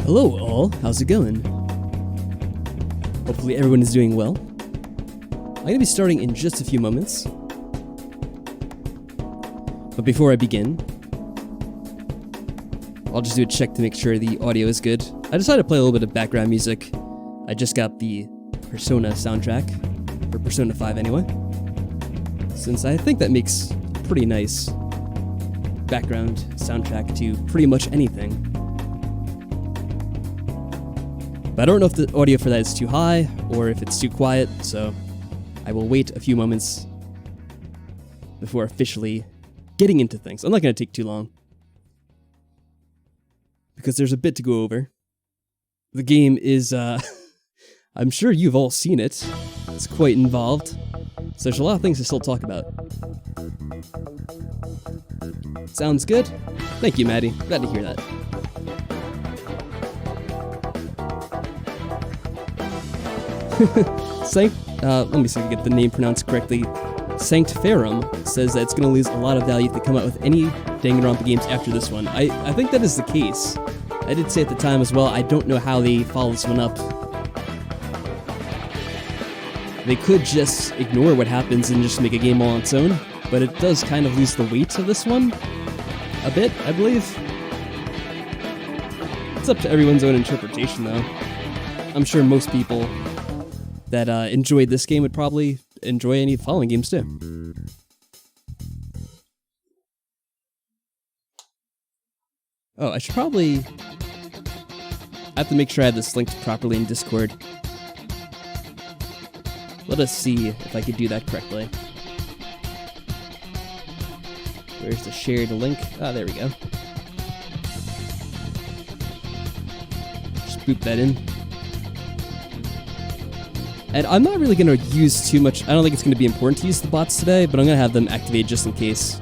Hello all, how's it going? Hopefully everyone is doing well. I'm going to be starting in just a few moments. But before I begin, I'll just do a check to make sure the audio is good. I decided to play a little bit of background music. I just got the Persona soundtrack, for Persona 5 anyway, since I think that makes a pretty nice background soundtrack to pretty much anything. But I don't know if the audio for that is too high or if it's too quiet, so I will wait a few moments before officially getting into things. I'm not going to take too long, because there's a bit to go over. The game is, I'm sure you've all seen it. It's quite involved, so there's a lot of things to still talk about. Sounds good? Thank you, Maddie. Glad to hear that. Let me see if I can get the name pronounced correctly. Sanctiferum says that it's going to lose a lot of value if they come out with any Danganronpa games after this one. I think that is the case. I did say at the time as well, I don't know how they follow this one up. They could just ignore what happens and just make a game all on its own, but it does kind of lose the weight of this one a bit, I believe. It's up to everyone's own interpretation, though. I'm sure most people that enjoyed this game would probably enjoy any following games too. Oh, I should probably... I have to make sure I have this linked properly in Discord. Let us see if I can do that correctly. Where's the shared link? Ah, there we go. Just boop that in. And I'm not really going to use too much. I don't think it's going to be important to use the bots today, but I'm going to have them activated just in case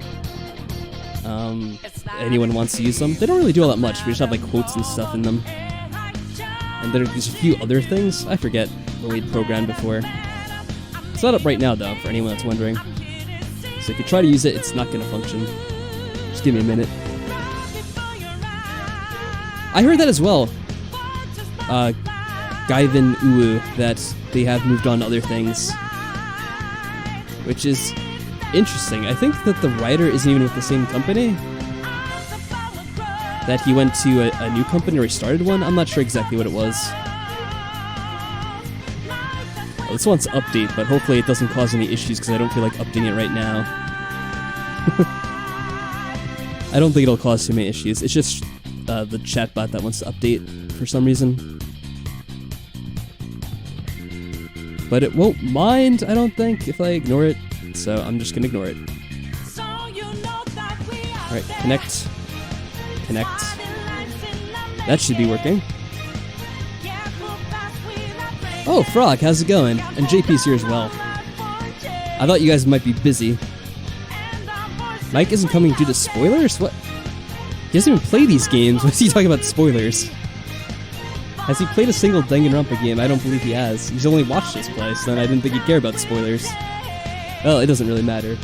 anyone wants to use them. They don't really do all that much. We just have like quotes and stuff in them. And there's a few other things. I forget what we'd programmed before. It's not up right now, though, for anyone that's wondering. So if you try to use it, it's not going to function. Just give me a minute. I heard that as well. Gaivin Uu, that they have moved on to other things, which is interesting. I think that the writer isn't even with the same company, that he went to a new company or he started one. I'm not sure exactly what it was. Well, this one's update, but hopefully it doesn't cause any issues because I don't feel like updating it right now. I don't think it'll cause too many issues. It's just the chatbot that wants to update for some reason. But it won't mind, I don't think, if I ignore it, so I'm just gonna ignore it. Alright, connect. Connect. That should be working. Oh, Frog, how's it going? And JP's here as well. I thought you guys might be busy. Mike isn't coming due to spoilers? What? He doesn't even play these games. What's he talking about spoilers? Has he played a single Danganronpa game? I don't believe he has. He's only watched this play, so then I didn't think he'd care about the spoilers. Well, it doesn't really matter.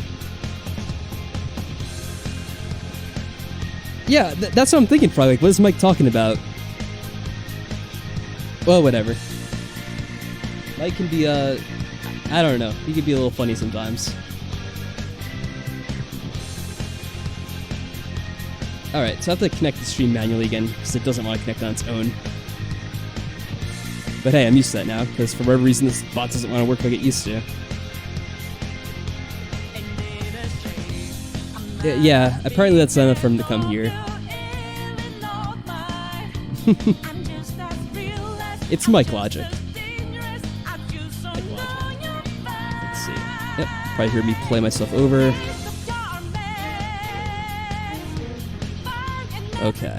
Yeah, that's what I'm thinking, probably. Like, what is Mike talking about? Well, whatever. Mike can be, I don't know. He can be a little funny sometimes. Alright, so I have to connect the stream manually again, because it doesn't want to connect on its own. But hey, I'm used to that now, because for whatever reason this bot doesn't want to work like it used to. Yeah, apparently that's enough for him to come here. It's Mike logic. Mike logic. Let's see. Yep, probably hear me play myself over. Okay.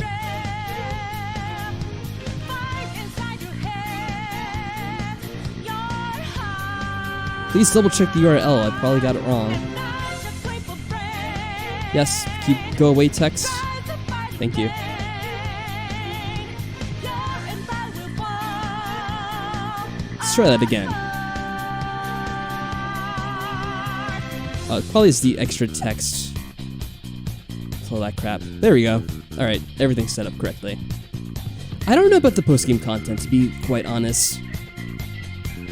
Please double check the URL, I probably got it wrong. Yes, go away text. Thank you. Let's try that again. It probably is the extra text. All that crap. There we go. Alright, everything's set up correctly. I don't know about the post-game content, to be quite honest.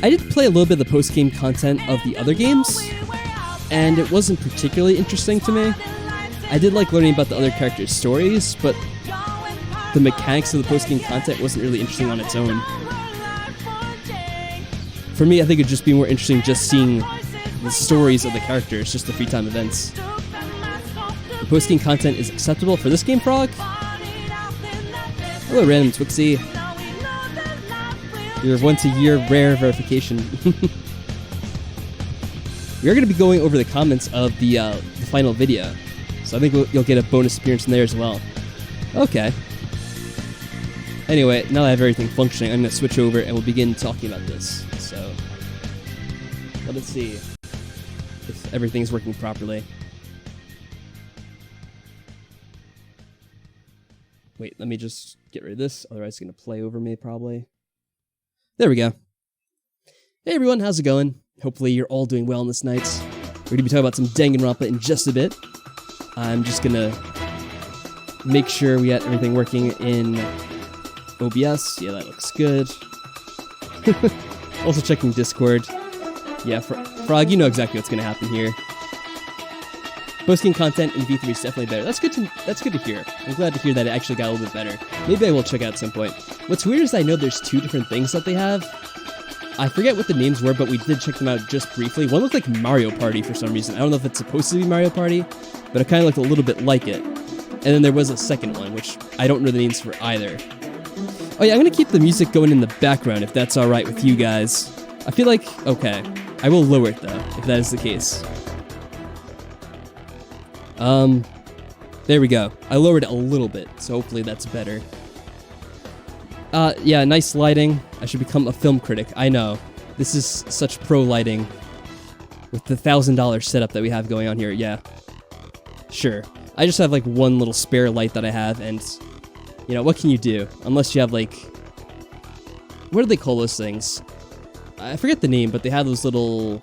I did play a little bit of the post-game content of the other games, and it wasn't particularly interesting to me. I did like learning about the other characters' stories, but the mechanics of the post-game content wasn't really interesting on its own. For me, I think it'd just be more interesting just seeing the stories of the characters, just the free time events. The post-game content is acceptable for this game, Frog? Hello, Random Twixie. Your once-a-year rare verification. We are going to be going over the comments of the final video, so I think you'll get a bonus appearance in there as well. Okay. Anyway, now that I have everything functioning, I'm going to switch over and we'll begin talking about this. So, let's see if everything's working properly. Wait, let me just get rid of this, otherwise it's going to play over me probably. There we go. Hey everyone, how's it going? Hopefully you're all doing well on this night. We're going to be talking about some Danganronpa in just a bit. I'm just going to make sure we got everything working in OBS. Yeah, that looks good. Also checking Discord. Yeah, Frog, you know exactly what's going to happen here. Post-game content in V3 is definitely better. That's good to hear. I'm glad to hear that it actually got a little bit better. Maybe I will check it out at some point. What's weird is I know there's two different things that they have. I forget what the names were, but we did check them out just briefly. One looked like Mario Party for some reason. I don't know if it's supposed to be Mario Party, but it kind of looked a little bit like it. And then there was a second one, which I don't know the names for either. Oh yeah, I'm going to keep the music going in the background if that's alright with you guys. I feel like, okay, I will lower it though, if that is the case. There we go. I lowered it a little bit, so hopefully that's better. Yeah, nice lighting. I should become a film critic. I know. This is such pro lighting. With the $1,000 setup that we have going on here, yeah. Sure. I just have like one little spare light that I have, and you know, what can you do? Unless you have like, what do they call those things? I forget the name, but they have those little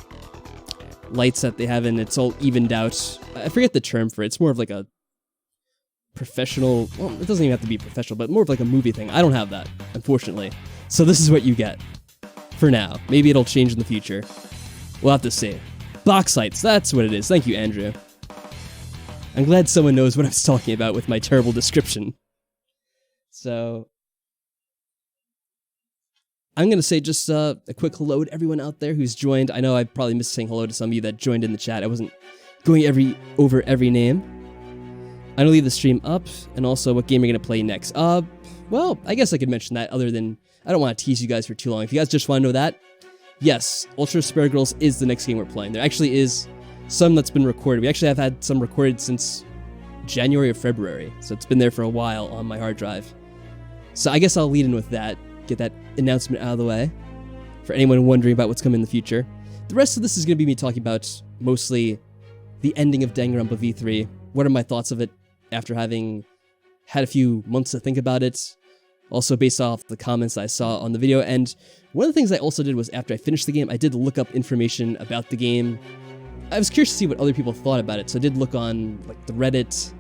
lights that they have, and it's all evened out. I forget the term for it. It's more of like a professional, well, it doesn't even have to be professional, but more of like a movie thing. I don't have that, unfortunately. So this is what you get. For now. Maybe it'll change in the future. We'll have to see. Box lights, that's what it is. Thank you, Andrew. I'm glad someone knows what I was talking about with my terrible description. So, I'm going to say just a quick hello to everyone out there who's joined. I know I probably missed saying hello to some of you that joined in the chat. I wasn't going over every name. I'm going to leave the stream up, and also what game you're going to play next. Well, I guess I could mention that other than, I don't want to tease you guys for too long. If you guys just want to know that, yes, Ultra Spare Girls is the next game we're playing. There actually is some that's been recorded. We actually have had some recorded since January or February, so it's been there for a while on my hard drive. So I guess I'll lead in with that, get that announcement out of the way, for anyone wondering about what's coming in the future. The rest of this is going to be me talking about mostly the ending of Danganronpa V3. What are my thoughts of it after having had a few months to think about it? Also based off the comments I saw on the video. And one of the things I also did was after I finished the game, I did look up information about the game. I was curious to see what other people thought about it, so I did look on like the Reddit.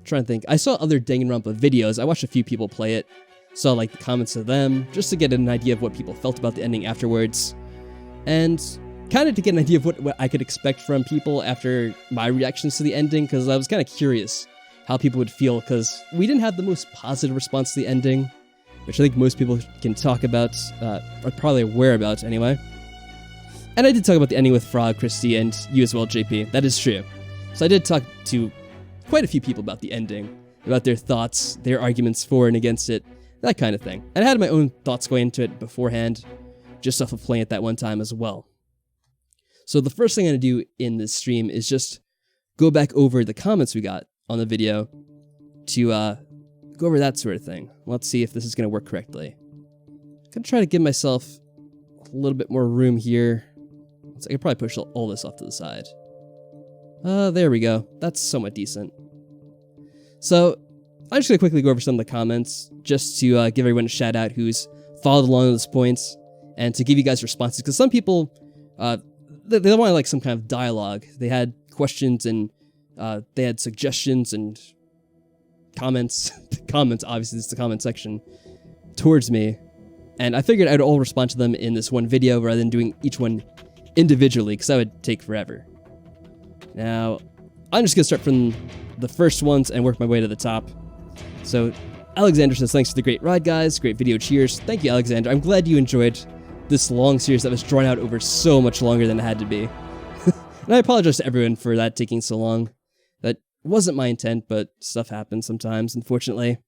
Trying to think. I saw other Danganronpa videos. I watched a few people play it. Saw like the comments of them, just to get an idea of what people felt about the ending afterwards. And kind of to get an idea of what I could expect from people after my reactions to the ending, because I was kind of curious how people would feel, because we didn't have the most positive response to the ending, which I think most people can talk about, are probably aware about anyway. And I did talk about the ending with Frog, Christy, and you as well, JP. That is true. So I did talk to quite a few people about the ending, about their thoughts, their arguments for and against it, that kind of thing. And I had my own thoughts going into it beforehand, just off of playing it that one time as well. So the first thing I'm going to do in this stream is just go back over the comments we got on the video to go over that sort of thing. Let's see if this is going to work correctly. I'm going to try to give myself a little bit more room here. So I could probably push all this off to the side. There we go. That's somewhat decent. So, I'm just going to quickly go over some of the comments, just to give everyone a shout out who's followed along at this point, and to give you guys responses, because some people, they wanted like some kind of dialogue. They had questions, and they had suggestions, and comments, obviously, it's the comment section, towards me. And I figured I'd all respond to them in this one video rather than doing each one individually, because that would take forever. Now, I'm just going to start from the first ones and work my way to the top. So, Alexander says, thanks for the great ride, guys. Great video, cheers. Thank you, Alexander. I'm glad you enjoyed this long series that was drawn out over so much longer than it had to be. And I apologize to everyone for that taking so long. That wasn't my intent, but stuff happens sometimes, unfortunately.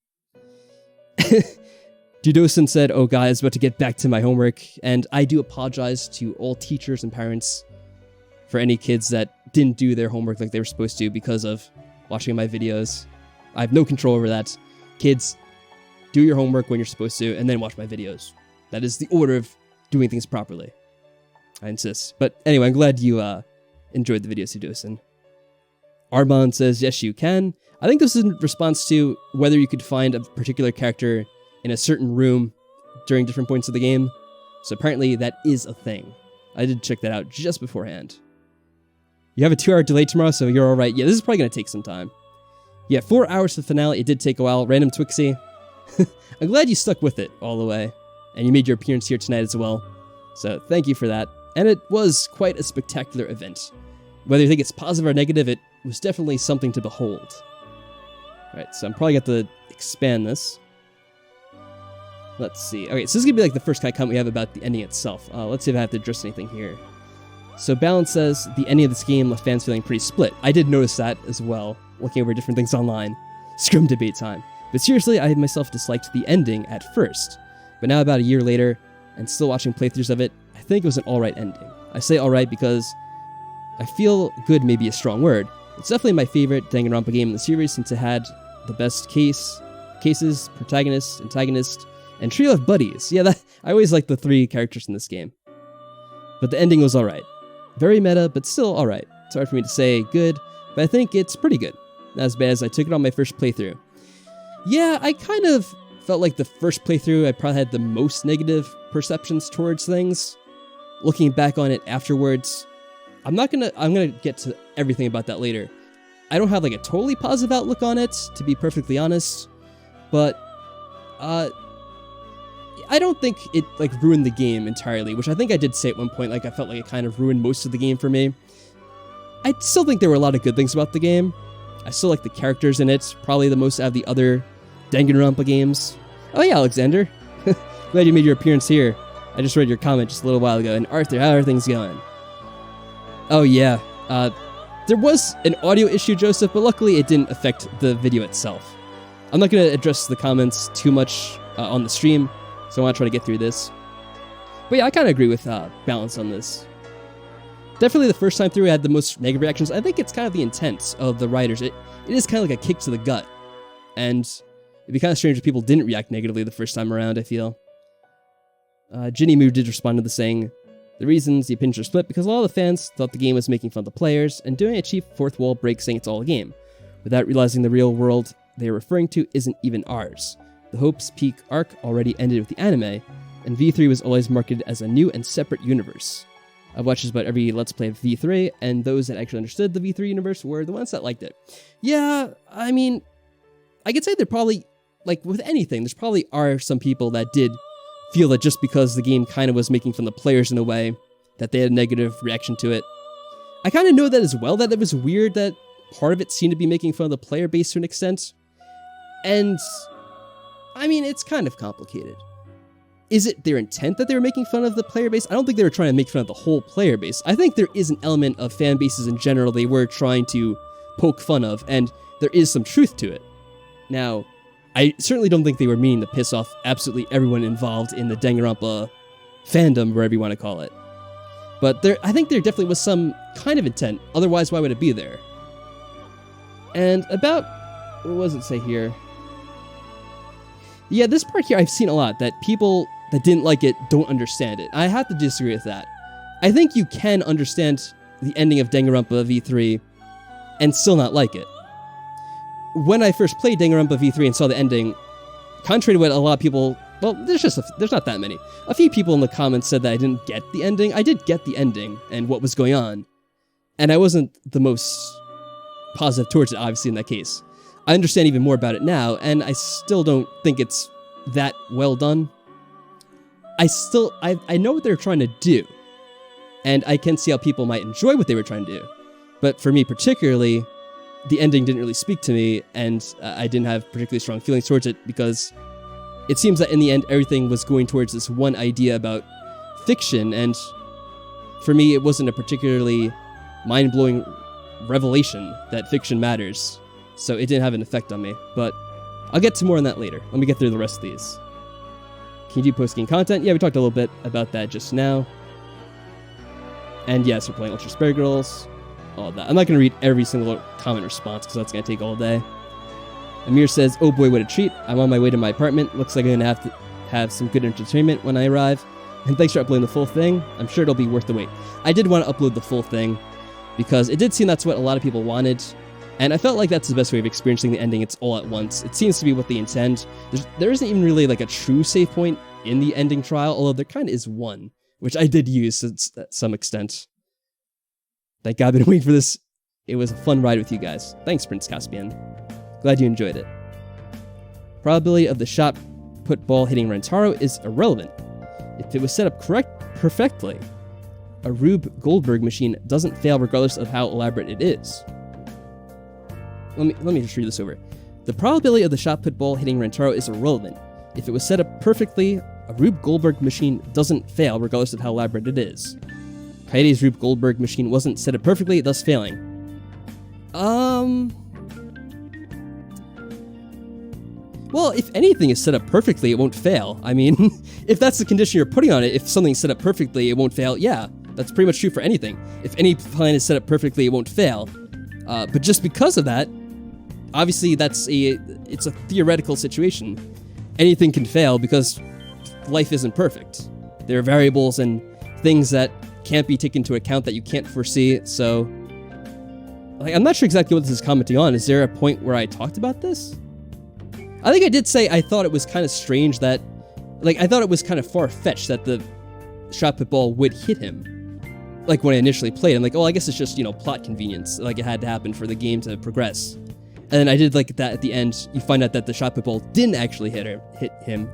Dudosin said, oh guys, about to get back to my homework, and I do apologize to all teachers and parents for any kids that didn't do their homework like they were supposed to because of watching my videos. I have no control over that. Kids, do your homework when you're supposed to, and then watch my videos. That is the order of doing things properly. I insist. But anyway, I'm glad you enjoyed the video, Sudosin. Arbon says, yes, you can. I think this is in response to whether you could find a particular character in a certain room during different points of the game. So apparently that is a thing. I did check that out just beforehand. You have a 2-hour delay tomorrow, so you're alright. Yeah, this is probably going to take some time. Yeah, 4 hours to the finale. It did take a while. Random Twixie. I'm glad you stuck with it all the way. And you made your appearance here tonight as well. So thank you for that. And it was quite a spectacular event. Whether you think it's positive or negative, it was definitely something to behold. Alright, so I'm probably going to have to expand this. Let's see. Okay, so this is going to be like the first kind of comment we have about the ending itself. Let's see if I have to address anything here. So Balance says, the ending of this game left fans feeling pretty split. I did notice that as well, looking over different things online. Scrum debate time. But seriously, I myself disliked the ending at first. But now about a year later, and still watching playthroughs of it, I think it was an alright ending. I say alright because I feel good may be a strong word. It's definitely my favorite Danganronpa game in the series since it had the best cases, protagonist, antagonist, and trio of buddies. Yeah, I always like the 3 characters in this game. But the ending was alright. Very meta, but still alright. It's hard for me to say good, but I think it's pretty good. Not as bad as I took it on my first playthrough. Yeah, I kind of felt like the first playthrough I probably had the most negative perceptions towards things. Looking back on it afterwards, I'm gonna get to everything about that later. I don't have like a totally positive outlook on it, to be perfectly honest, but I don't think it like ruined the game entirely, which I think I did say at one point, like I felt like it kind of ruined most of the game for me. I still think there were a lot of good things about the game. I still like the characters in it, probably the most out of the other Danganronpa games. Oh yeah, Alexander. Glad you made your appearance here. I just read your comment just a little while ago. And Arthur, how are things going? Oh yeah, there was an audio issue, Joseph, but luckily it didn't affect the video itself. I'm not going to address the comments too much on the stream, so I want to try to get through this. But yeah, I kind of agree with Balance on this. Definitely the first time through I had the most negative reactions. I think it's kind of the intent of the writers. It is kind of like a kick to the gut. And it'd be kind of strange if people didn't react negatively the first time around, I feel. Ginny Moo did respond to the saying, the reasons the opinions are split because a lot of the fans thought the game was making fun of the players and doing a cheap fourth wall break saying it's all a game, without realizing the real world they are referring to isn't even ours. The Hope's Peak arc already ended with the anime, and V3 was always marketed as a new and separate universe. I've watched just about every Let's Play of V3, and those that actually understood the V3 universe were the ones that liked it. Yeah, I mean, I could say they're probably, like with anything, there's probably are some people that did feel that just because the game kind of was making fun of the players in a way, that they had a negative reaction to it. I kind of know that as well, that it was weird that part of it seemed to be making fun of the player base to an extent. And, I mean, it's kind of complicated. Is it their intent that they were making fun of the player base? I don't think they were trying to make fun of the whole player base. I think there is an element of fan bases in general they were trying to poke fun of, and there is some truth to it. Now, I certainly don't think they were meaning to piss off absolutely everyone involved in the Danganronpa fandom, whatever you want to call it. But I think there definitely was some kind of intent, otherwise why would it be there? And about, what does it say here? Yeah, this part here I've seen a lot, that people that didn't like it don't understand it. I have to disagree with that. I think you can understand the ending of Danganronpa V3 and still not like it. When I first played Danganronpa V3 and saw the ending, contrary to what a lot of people, well, there's not that many. A few people in the comments said that I didn't get the ending. I did get the ending and what was going on, and I wasn't the most positive towards it, obviously, in that case. I understand even more about it now, and I still don't think it's that well done. I know what they're trying to do, and I can see how people might enjoy what they were trying to do. But for me particularly, the ending didn't really speak to me, and I didn't have particularly strong feelings towards it, because it seems that in the end everything was going towards this one idea about fiction, and for me it wasn't a particularly mind-blowing revelation that fiction matters, so it didn't have an effect on me. But I'll get to more on that later. Let me get through the rest of these. Can you do post-game content? Yeah, we talked a little bit about that just now. And yes, we're playing Ultra Spare Girls. All that. I'm not going to read every single comment response because that's going to take all day. Amir says, oh boy, what a treat. I'm on my way to my apartment. Looks like I'm going to have some good entertainment when I arrive. And thanks for uploading the full thing. I'm sure it'll be worth the wait. I did want to upload the full thing because it did seem that's what a lot of people wanted. And I felt like that's the best way of experiencing the ending. It's all at once. It seems to be what they intend. There isn't even really like a true save point in the ending trial, although there kind of is one, which I did use to some extent. Thank God I've been waiting for this. It was a fun ride with you guys. Thanks, Prince Caspian. Glad you enjoyed it. Probability of the shot put ball hitting Rentaro is irrelevant. If it was set up perfectly, a Rube Goldberg machine doesn't fail regardless of how elaborate it is. Let me just read this over. The probability of the shot put ball hitting Rentaro is irrelevant. If it was set up perfectly, a Rube Goldberg machine doesn't fail regardless of how elaborate it is. Kaede's Rube Goldberg machine wasn't set up perfectly, thus failing. Well, if anything is set up perfectly, it won't fail. I mean, if that's the condition you're putting on it, if something's set up perfectly, it won't fail. Yeah, that's pretty much true for anything. If any plan is set up perfectly, it won't fail. But just because of that, obviously it's a theoretical situation. Anything can fail because life isn't perfect. There are variables and things that can't be taken into account that you can't foresee, so like, I'm not sure exactly what this is commenting on. Is there a point where I talked about this? I think I did say I thought it was kind of strange that, like, I thought it was kind of far-fetched that the shot put ball would hit him. Like, when I initially played, I'm like, oh, I guess it's just, you know, plot convenience. Like, it had to happen for the game to progress. And then I did like that at the end. You find out that the shot put ball didn't actually hit him,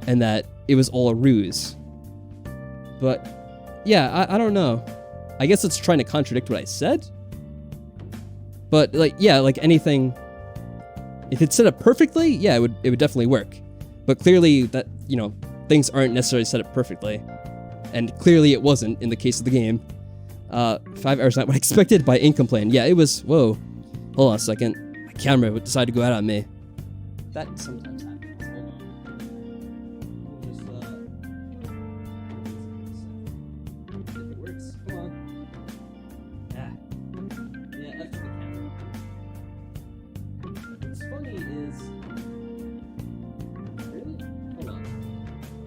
and that it was all a ruse. But yeah, I don't know. I guess it's trying to contradict what I said. But like, yeah, like anything, if it's set up perfectly, yeah, it would definitely work. But clearly that, you know, things aren't necessarily set up perfectly. And clearly it wasn't in the case of the game. 5 hours not what I expected by Incomplane. Yeah, it was, whoa. Hold on a second. My camera would decide to go out on me. That sometimes happens.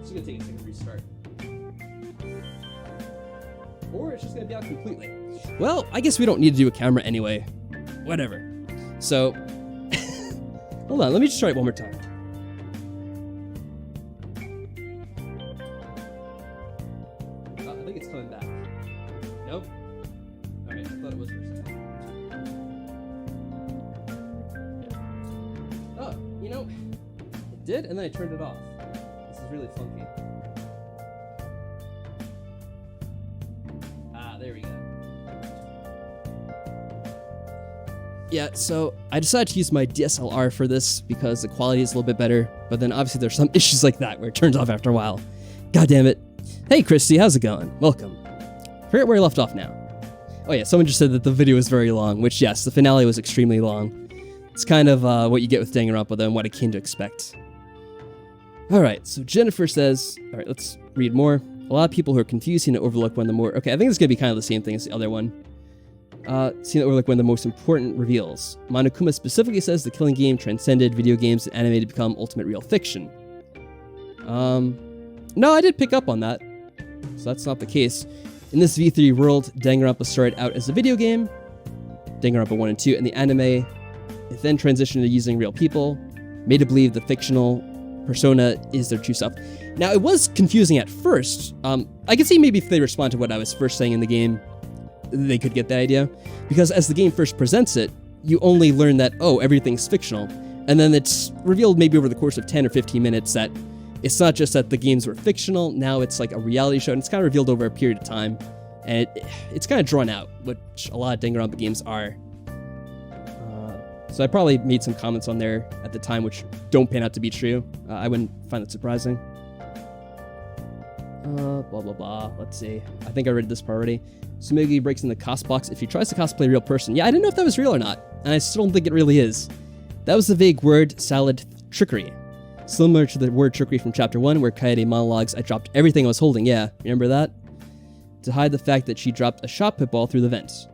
Take a second restart. Or it's just gonna be out completely. Well, I guess we don't need to do a camera anyway. Whatever. So, hold on, let me just try it one more time. I think it's coming back. Nope. Alright, I thought it was for a second. Oh, you know, it did, and then I turned it off. Really funky. There we go. Yeah, so I decided to use my DSLR for this because the quality is a little bit better, but then obviously there's some issues like that where it turns off after a while. God damn it. Hey Christy, how's it going? Welcome. Forget where I left off now. Oh yeah, someone just said that the video was very long, which yes, the finale was extremely long. It's kind of what you get with Danganronpa though, and what I came to expect. Alright, so Jennifer says, alright, let's read more. A lot of people who are confused seem to overlook one of the more... Okay, I think it's going to be kind of the same thing as the other one. Seem to overlook one of the most important reveals. Monokuma specifically says the Killing Game transcended video games and anime to become ultimate real fiction. No, I did pick up on that. So that's not the case. In this V3 world, Danganronpa started out as a video game, Danganronpa 1 and 2, and the anime, it then transitioned to using real people, made to believe the fictional persona is their true self. Now, it was confusing at first. I can see maybe if they respond to what I was first saying in the game, they could get that idea. Because as the game first presents it, you only learn that, oh, everything's fictional. And then it's revealed maybe over the course of 10 or 15 minutes that it's not just that the games were fictional, now it's like a reality show, and it's kind of revealed over a period of time. And it's kind of drawn out, which a lot of Danganronpa games are. So I probably made some comments on there at the time which don't pan out to be true. I wouldn't find that surprising. Blah, blah, blah. Let's see. I think I read this part already. Sumugi breaks in the cost box if he tries to cosplay a real person. Yeah, I didn't know if that was real or not, and I still don't think it really is. That was the vague word, salad trickery. Similar to the word trickery from Chapter 1, where Kaede monologues, I dropped everything I was holding. Yeah, remember that? To hide the fact that she dropped a shot put ball through the vents.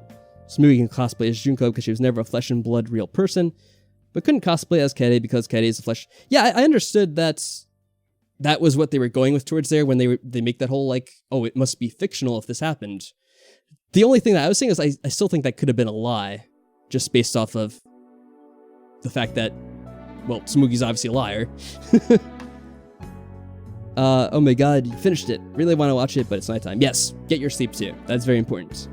Sumugi can cosplay as Junko because she was never a flesh and blood real person, but couldn't cosplay as Kaede because Kaede is a flesh. Yeah, I understood that was what they were going with towards there when they make that whole, like, oh, it must be fictional if this happened. The only thing that I was saying is I still think that could have been a lie, just based off of the fact that, well, Sumugi's obviously a liar. Oh my god, you finished it. Really want to watch it, but it's nighttime. Yes, get your sleep too. That's very important.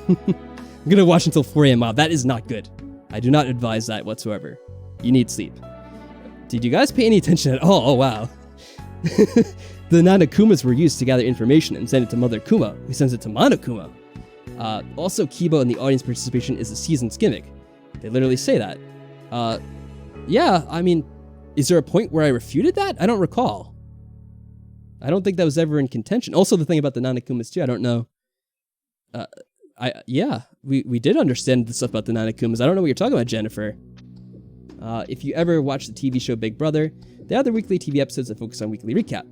I'm gonna watch until 4 a.m. Wow, that is not good. I do not advise that whatsoever. You need sleep. Did you guys pay any attention at all? Oh, wow. The Nanakumas were used to gather information and send it to Mother Kuma, who sends it to Monokuma. Also, Kibo and the audience participation is a season's gimmick. They literally say that. Yeah, I mean, is there a point where I refuted that? I don't recall. I don't think that was ever in contention. Also, the thing about the Nanakumas too, I don't know. We did understand the stuff about the Nanakumas. I don't know what you're talking about, Jennifer. If you ever watch the TV show Big Brother, they have their weekly TV episodes that focus on weekly recap,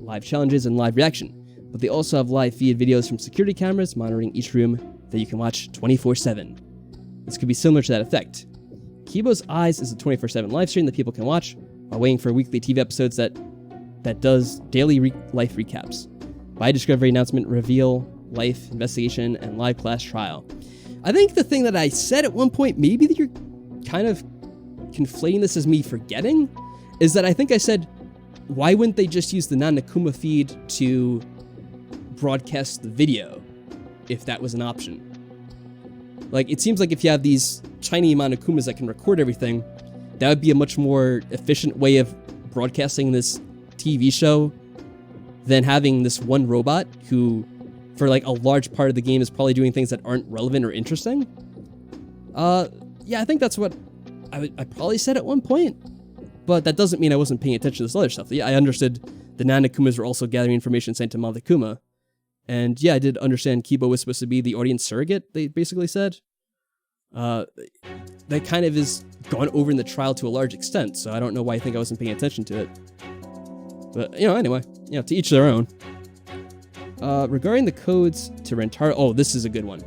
live challenges, and live reaction. But they also have live feed videos from security cameras monitoring each room that you can watch 24/7. This could be similar to that effect. Kibo's Eyes is a 24/7 live stream that people can watch while waiting for weekly TV episodes that does daily life recaps. By discovery announcement, reveal, life, investigation, and live class trial. I think the thing that I said at one point, maybe that you're kind of conflating this as me forgetting, is that I think I said, why wouldn't they just use the Nanakuma feed to broadcast the video if that was an option? Like, it seems like if you have these tiny Monokumas that can record everything, that would be a much more efficient way of broadcasting this TV show than having this one robot who, for like a large part of the game, is probably doing things that aren't relevant or interesting. Yeah, I think that's what I probably said at one point, but that doesn't mean I wasn't paying attention to this other stuff. Yeah, I understood the Nanakumas were also gathering information sent to Monokuma. And yeah, I did understand Kibo was supposed to be the audience surrogate, they basically said. That kind of is gone over in the trial to a large extent, so I don't know why I think I wasn't paying attention to it. But, anyway, to each their own. Regarding the codes to Rentaro... Oh, this is a good one.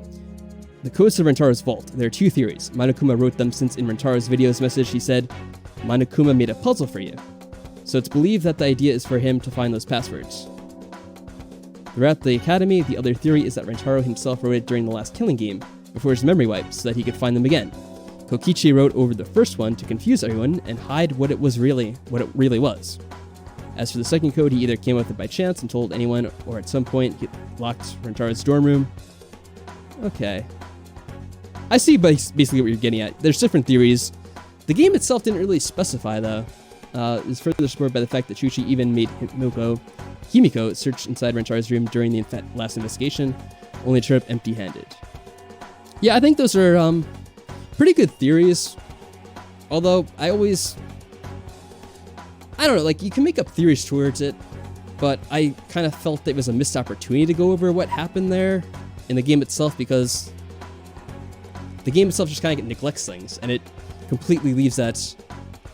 The codes to Rentaro's vault. There are two theories. Monokuma wrote them since in Rentaro's video's message he said, Monokuma made a puzzle for you. So it's believed that the idea is for him to find those passwords. Throughout the academy, the other theory is that Rentaro himself wrote it during the last killing game, before his memory wipe, so that he could find them again. Kokichi wrote over the first one to confuse everyone and hide what it really was. As for the second code, he either came up with it by chance and told anyone, or at some point he locked Rentaro's dorm room. Okay. I see basically what you're getting at. There's different theories. The game itself didn't really specify, though. It was further supported by the fact that Chuchi even made Himiko search inside Rentaro's room during the last investigation, only to turn up empty-handed. Yeah, I think those are pretty good theories. Although, I don't know, like, you can make up theories towards it, but I kind of felt it was a missed opportunity to go over what happened there in the game itself, because the game itself just kind of neglects things, and it completely leaves that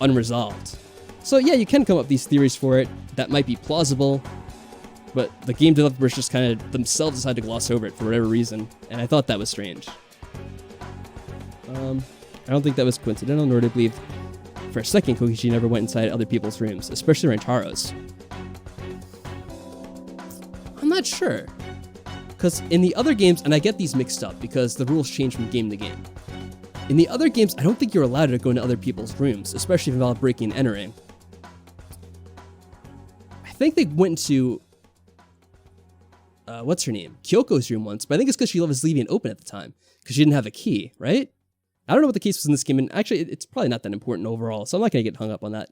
unresolved. So yeah, you can come up with these theories for it that might be plausible, but the game developers just kind of themselves decided to gloss over it for whatever reason, and I thought that was strange. I don't think that was coincidental, nor do I believe for a second Kokichi never went inside other people's rooms, especially Rentaro's. I'm not sure. Because in the other games, and I get these mixed up because the rules change from game to game. In the other games, I don't think you're allowed to go into other people's rooms, especially if involved breaking and entering. I think they went into what's her name? Kyoko's room once, but I think it's because she was leaving it open at the time, because she didn't have a key, right? I don't know what the case was in this game, and actually, it's probably not that important overall, so I'm not going to get hung up on that.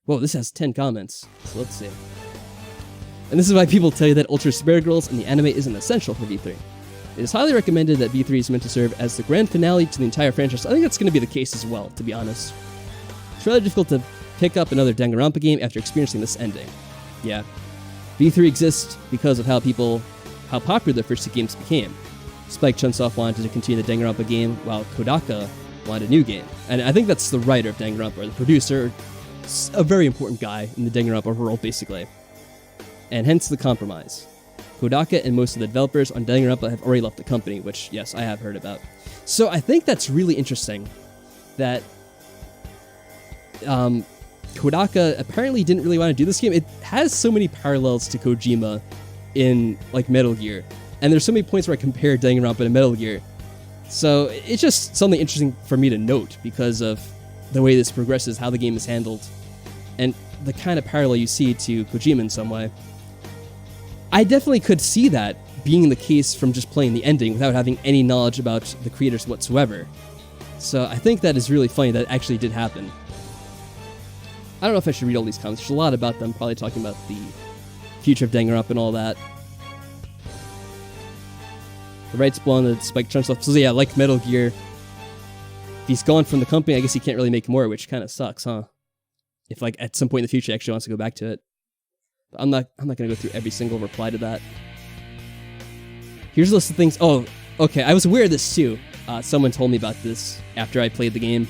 Whoa, this has 10 comments, so let's see. And this is why people tell you that Ultra Spare Girls in the anime isn't essential for V3. It is highly recommended that V3 is meant to serve as the grand finale to the entire franchise. I think that's going to be the case as well, to be honest. It's rather difficult to pick up another Danganronpa game after experiencing this ending. Yeah. V3 exists because of how popular the first two games became. Spike Chunsoft wanted to continue the Danganronpa game, while Kodaka wanted a new game. And I think that's the writer of Danganronpa, or the producer, a very important guy in the Danganronpa world, basically. And hence the compromise. Kodaka and most of the developers on Danganronpa have already left the company, which, yes, I have heard about. So I think that's really interesting, that Kodaka apparently didn't really want to do this game. It has so many parallels to Kojima in, like, Metal Gear. And there's so many points where I compare Danganronpa to Metal Gear. So it's just something interesting for me to note because of the way this progresses, how the game is handled, and the kind of parallel you see to Kojima in some way. I definitely could see that being the case from just playing the ending without having any knowledge about the creators whatsoever. So I think that is really funny that it actually did happen. I don't know if I should read all these comments. There's a lot about them, probably talking about the future of Danganronpa and all that. The rights belong to Spike Chunsoft. So yeah, like Metal Gear, if he's gone from the company, I guess he can't really make more, which kind of sucks, huh? If, like, at some point in the future he actually wants to go back to it. But I'm not going to go through every single reply to that. Here's a list of things. Oh, okay, I was aware of this too. Someone told me about this after I played the game.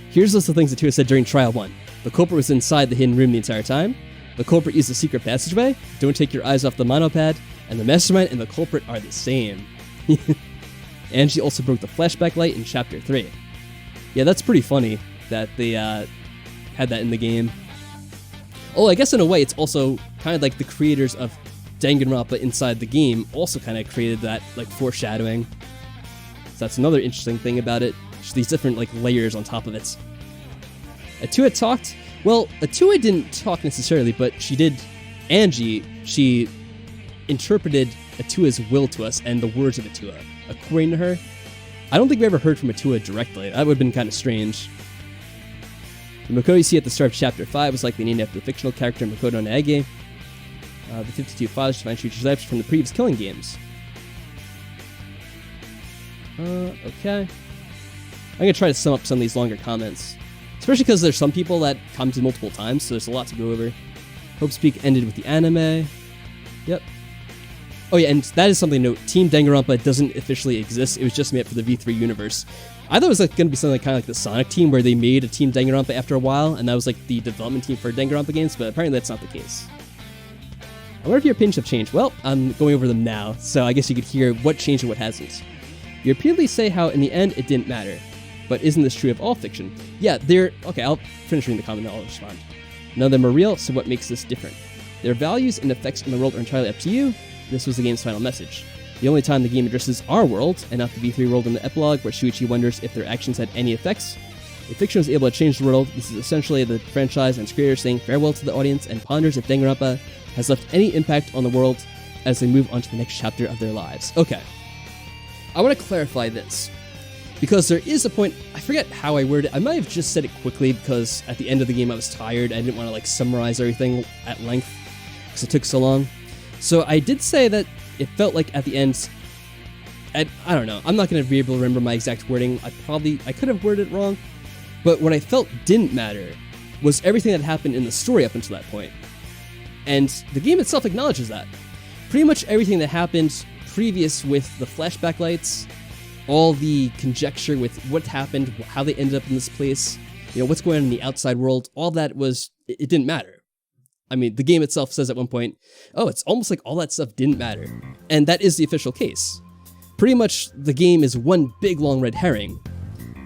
Here's a list of things that Tua said during Trial 1. The culprit was inside the hidden room the entire time. The culprit used the secret passageway. Don't take your eyes off the monopad. And the mastermind and the culprit are the same. Angie also broke the flashback light in Chapter 3. Yeah, that's pretty funny that they had that in the game. Oh, I guess in a way it's also kind of like the creators of Danganronpa inside the game also kind of created that, like, foreshadowing. So that's another interesting thing about it. Just these different, like, layers on top of it. Atua talked. Well, Atua didn't talk necessarily, but she did. Angie, she interpreted Atua's will to us and the words of Atua, according to her. I don't think we ever heard from Atua directly. That would have been kind of strange. The Makoto you see at the start of Chapter 5 was likely named after the fictional character Makoto Naege. The 52 fathers to find Shuichi's life from the previous Killing games. Okay. I'm going to try to sum up some of these longer comments. Especially because there's some people that commented multiple times, so there's a lot to go over. Hope Speak ended with the anime. Yep. Oh yeah, and that is something to note. Team Danganronpa doesn't officially exist. It was just made for the V3 universe. I thought it was like going to be something kind of like the Sonic team, where they made a Team Danganronpa after a while, and that was like the development team for Danganronpa games, but apparently that's not the case. I wonder if your opinions have changed. Well, I'm going over them now, so I guess you could hear what changed and what hasn't. You repeatedly say how in the end it didn't matter, but isn't this true of all fiction? Yeah, okay, I'll finish reading the comment and I'll respond. None of them are real, so what makes this different? Their values and effects in the world are entirely up to you. This was the game's final message. The only time the game addresses our world, and not the V3 world in the epilogue, where Shuichi wonders if their actions had any effects. If fiction was able to change the world, this is essentially the franchise and its creator saying farewell to the audience and ponders if Danganronpa has left any impact on the world as they move on to the next chapter of their lives. Okay. I want to clarify this, because there is a point, I forget how I worded it. I might have just said it quickly because at the end of the game I was tired. I didn't want to, like, summarize everything at length because it took so long. So I did say that it felt like at the end, I don't know, I'm not going to be able to remember my exact wording. I could have worded it wrong, but what I felt didn't matter was everything that happened in the story up until that point. And the game itself acknowledges that. Pretty much everything that happened previous with the flashback lights, all the conjecture with what happened, how they ended up in this place, you know, what's going on in the outside world, all that it didn't matter. I mean, the game itself says at one point, oh, it's almost like all that stuff didn't matter. And that is the official case. Pretty much the game is one big long red herring.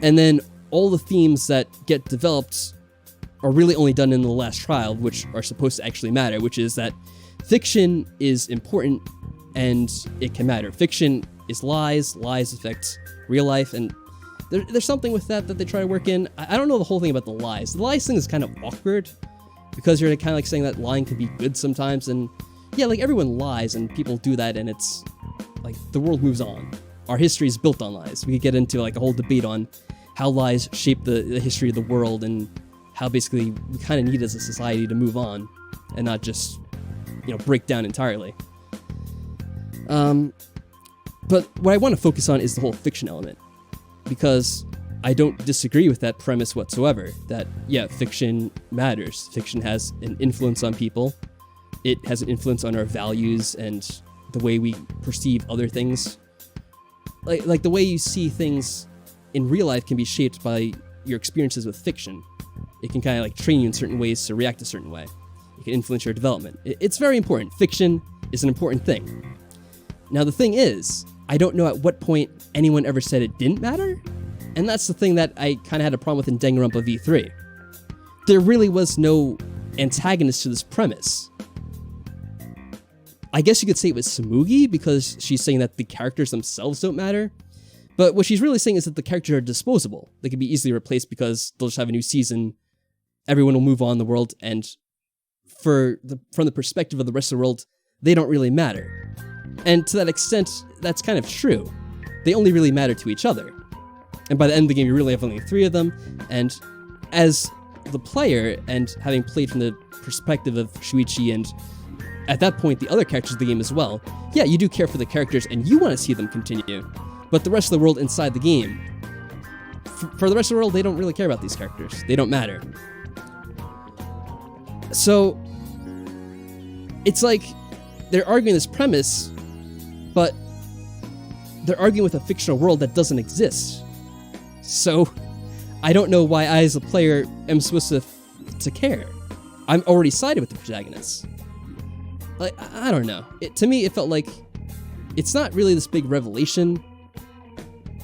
And then all the themes that get developed are really only done in the last trial, which are supposed to actually matter, which is that fiction is important and it can matter. Fiction is lies affect real life, and there's something with that they try to work in. I don't know the whole thing about the lies. The lies thing is kind of awkward, because you're kind of like saying that lying can be good sometimes, and yeah, like everyone lies and people do that, and it's like the world moves on. Our history is built on lies. We could get into like a whole debate on how lies shape the history of the world, and how basically we kind of need as a society to move on and not just, break down entirely. But what I want to focus on is the whole fiction element, because I don't disagree with that premise whatsoever, that, yeah, fiction matters. Fiction has an influence on people. It has an influence on our values and the way we perceive other things. Like the way you see things in real life can be shaped by your experiences with fiction. It can kind of like train you in certain ways to react a certain way. It can influence your development. It's very important. Fiction is an important thing. Now, the thing is, I don't know at what point anyone ever said it didn't matter, and that's the thing that I kind of had a problem with in Danganronpa V3. There really was no antagonist to this premise. I guess you could say it was Samugi, because she's saying that the characters themselves don't matter, but what she's really saying is that the characters are disposable. They can be easily replaced because they'll just have a new season, everyone will move on in the world, and from the perspective of the rest of the world, they don't really matter. And to that extent, that's kind of true. They only really matter to each other. And by the end of the game, you really have only 3 of them, and as the player, and having played from the perspective of Shuichi and at that point the other characters of the game as well, yeah, you do care for the characters and you want to see them continue. But the rest of the world inside the game, for the rest of the world, they don't really care about these characters. They don't matter. So, it's like, they're arguing this premise, but they're arguing with a fictional world that doesn't exist. So, I don't know why I, as a player, am supposed to care. I'm already sided with the protagonists. Like, I don't know. To me, it felt like it's not really this big revelation.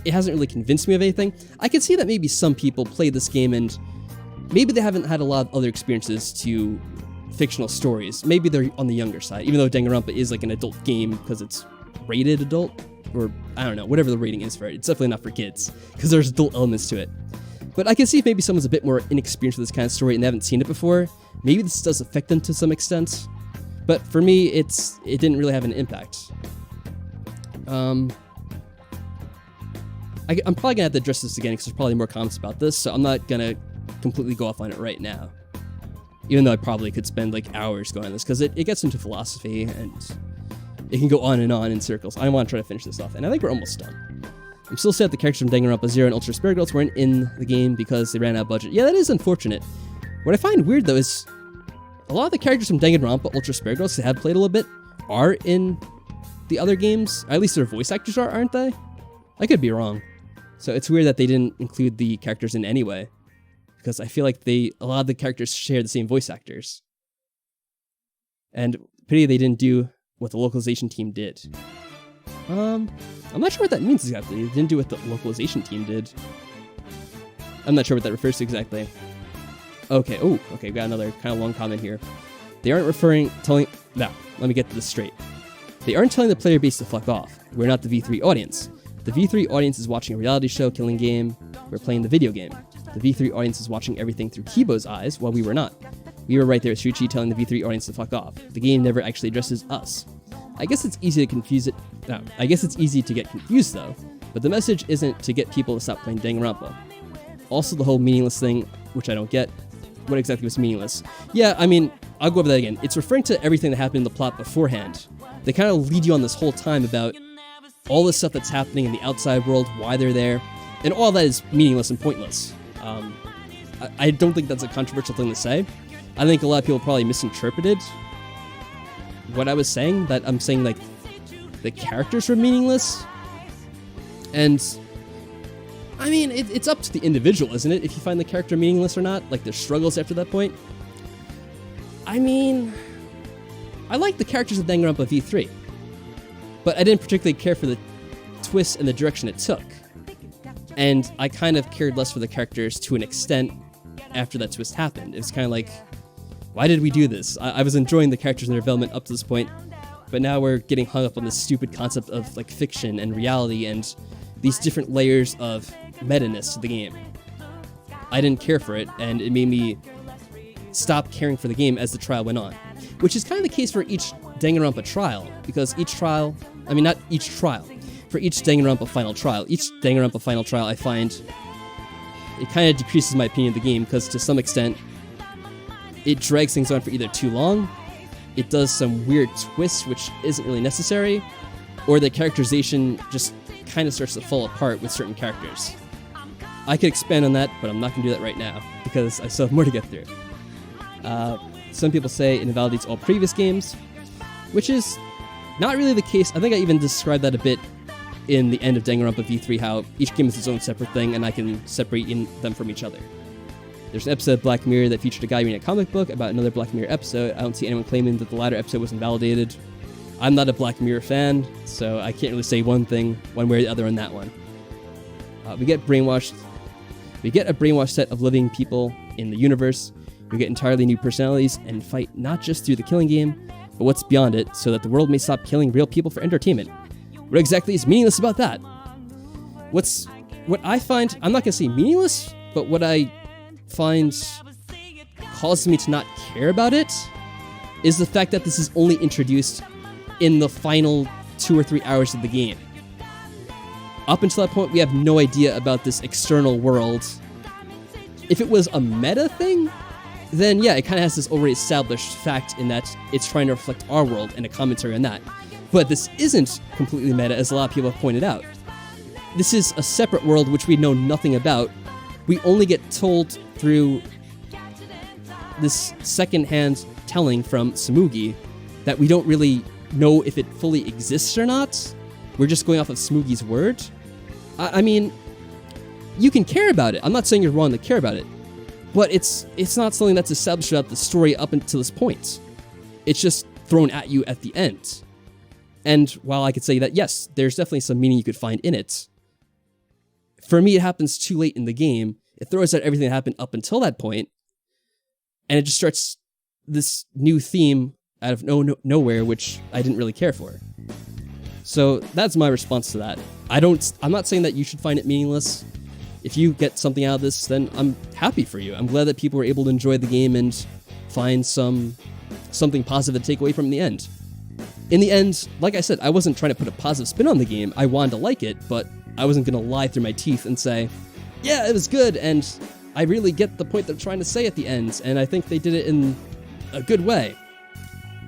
It hasn't really convinced me of anything. I can see that maybe some people play this game and maybe they haven't had a lot of other experiences to fictional stories. Maybe they're on the younger side, even though Danganronpa is like an adult game because it's rated adult, or I don't know, whatever the rating is for it. It's definitely not for kids because there's adult elements to it. But I can see if maybe someone's a bit more inexperienced with this kind of story and they haven't seen it before, maybe this does affect them to some extent. But for me, it didn't really have an impact. I'm probably gonna have to address this again because there's probably more comments about this, so I'm not gonna completely go off on it right now. Even though I probably could spend like hours going on this, because it gets into philosophy and it can go on and on in circles. I want to try to finish this off, and I think we're almost done. I'm still sad the characters from Danganronpa 0 and Ultra Spirit Girls weren't in the game because they ran out of budget. Yeah, that is unfortunate. What I find weird though is a lot of the characters from Danganronpa Ultra Spirit Girls that have played a little bit are in the other games. Or at least their voice actors are, aren't they? I could be wrong. So it's weird that they didn't include the characters in any way, because I feel like a lot of the characters share the same voice actors. And pity they didn't do what the localization team did. I'm not sure what that means exactly. They didn't do what the localization team did. I'm not sure what that refers to exactly. Okay, we got another kind of long comment here. They aren't let me get this straight. They aren't telling the player base to fuck off. We're not the V3 audience. The V3 audience is watching a reality show, Killing Game. We're playing the video game. The V3 audience is watching everything through Kibo's eyes, while we were not. We were right there with Shuichi telling the V3 audience to fuck off. The game never actually addresses us. I guess it's easy to get confused though, but the message isn't to get people to stop playing Danganronpa. Also, the whole meaningless thing, which I don't get. What exactly was meaningless? Yeah, I mean, I'll go over that again. It's referring to everything that happened in the plot beforehand. They kind of lead you on this whole time about all the stuff that's happening in the outside world, why they're there, and all that is meaningless and pointless. I don't think that's a controversial thing to say. I think a lot of people probably misinterpreted what I was saying, that I'm saying like the characters were meaningless. And I mean, it's up to the individual, isn't it, if you find the character meaningless or not, like their struggles after that point. I mean, I like the characters of Danganronpa V3, but I didn't particularly care for the twist and the direction it took. And I kind of cared less for the characters to an extent after that twist happened. It was kind of like, why did we do this? I was enjoying the characters and their development up to this point, but now we're getting hung up on this stupid concept of like fiction and reality and these different layers of meta-ness to the game. I didn't care for it, and it made me stop caring for the game as the trial went on. Which is kind of the case for each Danganronpa trial, because not each trial, for each Danganronpa final trial. Each Danganronpa final trial I find it kind of decreases my opinion of the game, because to some extent, it drags things on for either too long, it does some weird twists which isn't really necessary, or the characterization just kind of starts to fall apart with certain characters. I could expand on that, but I'm not going to do that right now, because I still have more to get through. Some people say it invalidates all previous games, which is not really the case. I think I even described that a bit in the end of Danganronpa V3, how each game is its own separate thing, and I can separate them from each other. There's an episode of Black Mirror that featured a guy reading a comic book about another Black Mirror episode. I don't see anyone claiming that the latter episode was invalidated. I'm not a Black Mirror fan, so I can't really say one thing, one way or the other on that one. We get brainwashed. We get a brainwashed set of living people in the universe. We get entirely new personalities and fight not just through the killing game, but what's beyond it, so that the world may stop killing real people for entertainment. What exactly is meaningless about that? What I find, I'm not going to say meaningless, but what I find causes me to not care about it is the fact that this is only introduced in the final 2 or 3 hours of the game. Up until that point, we have no idea about this external world. If it was a meta thing, then yeah, it kind of has this already established fact in that it's trying to reflect our world and a commentary on that. But this isn't completely meta, as a lot of people have pointed out. This is a separate world which we know nothing about. We only get told through this second-hand telling from Tsumugi that we don't really know if it fully exists or not. We're just going off of Tsumugi's word. I mean, you can care about it. I'm not saying you're wrong to care about it. But it's not something that's established about the story up until this point. It's just thrown at you at the end. And while I could say that, yes, there's definitely some meaning you could find in it, for me it happens too late in the game. It throws out everything that happened up until that point, and it just starts this new theme out of nowhere, which I didn't really care for. So that's my response to that. I'm not saying that you should find it meaningless. If you get something out of this, then I'm happy for you. I'm glad that people were able to enjoy the game and find something positive to take away from the end. In the end, like I said, I wasn't trying to put a positive spin on the game. I wanted to like it, but I wasn't going to lie through my teeth and say, yeah, it was good, and I really get the point they're trying to say at the end, and I think they did it in a good way.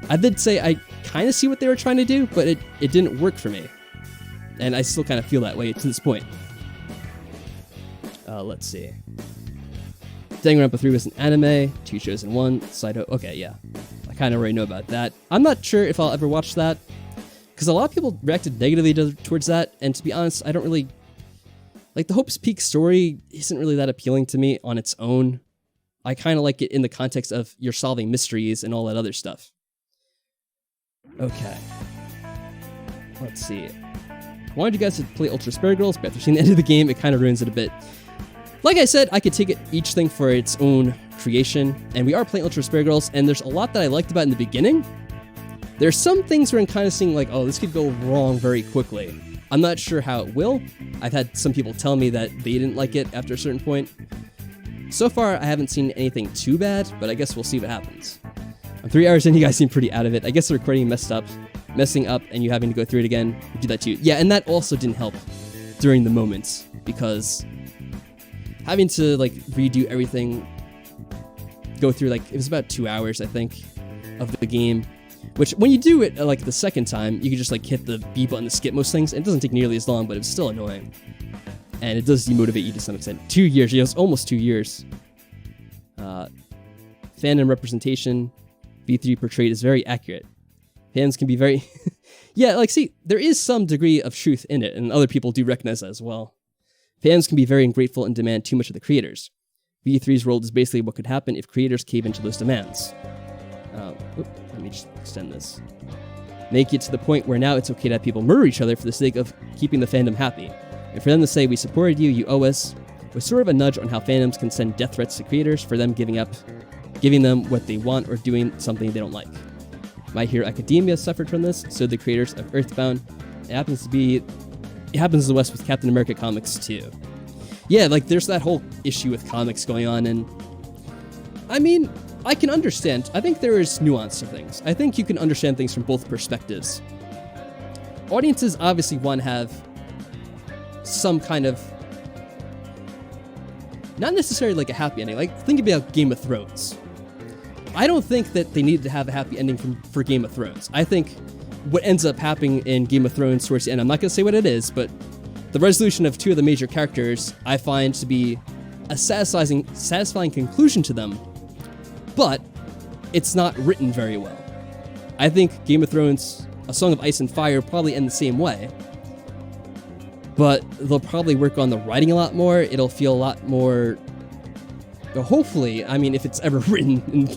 I did say I kind of see what they were trying to do, but it didn't work for me. And I still kind of feel that way to this point. Let's see. Danganronpa 3 was an anime, 2 shows in 1, Saito. Okay, yeah. I kind of already know about that. I'm not sure if I'll ever watch that, because a lot of people reacted negatively towards that, and to be honest, I don't really... Like, the Hope's Peak story isn't really that appealing to me on its own. I kind of like it in the context of you're solving mysteries and all that other stuff. Okay. Let's see. I wanted you guys to play Ultra Spare Girls, but after seeing the end of the game, it kind of ruins it a bit. Like I said, I could take each thing for its own creation, and we are playing Ultra Spare Girls, and there's a lot that I liked about it in the beginning. There's some things where I'm kind of seeing like, oh, this could go wrong very quickly. I'm not sure how it will. I've had some people tell me that they didn't like it after a certain point. So far, I haven't seen anything too bad, but I guess we'll see what happens. I'm 3 hours in, you guys seem pretty out of it. I guess the recording messing up, and you having to go through it again would do that too. Yeah, and that also didn't help during the moments, because having to like redo everything, go through like, it was about 2 hours, I think, of the game. Which, when you do it like the second time, you can just like hit the B button to skip most things. It doesn't take nearly as long, but it's still annoying. And it does demotivate you to some extent. 2 years, it's almost 2 years. Fandom representation, V3 portrayed is very accurate. Fans can be very... yeah, like, see, there is some degree of truth in it, and other people do recognize that as well. Fans can be very ungrateful and demand too much of the creators. V3's world is basically what could happen if creators cave into those demands. Let me just extend this. Make it to the point where now it's okay to have people murder each other for the sake of keeping the fandom happy. And for them to say, we supported you, you owe us, was sort of a nudge on how fandoms can send death threats to creators for them giving them what they want or doing something they don't like. My Hero Academia suffered from this, so the creators of Earthbound. It happens in the West with Captain America comics too. Yeah, like there's that whole issue with comics going on, and I mean, I can understand. I think there is nuance to things. I think you can understand things from both perspectives. Audiences obviously want to have some kind of not necessarily like a happy ending. Like, think about Game of Thrones. I don't think that they needed to have a happy ending for Game of Thrones. I think what ends up happening in Game of Thrones towards the end, I'm not going to say what it is, but the resolution of two of the major characters I find to be a satisfying conclusion to them, but it's not written very well. I think Game of Thrones, A Song of Ice and Fire, probably end the same way, but they'll probably work on the writing a lot more. It'll feel a lot more, hopefully, I mean, if it's ever written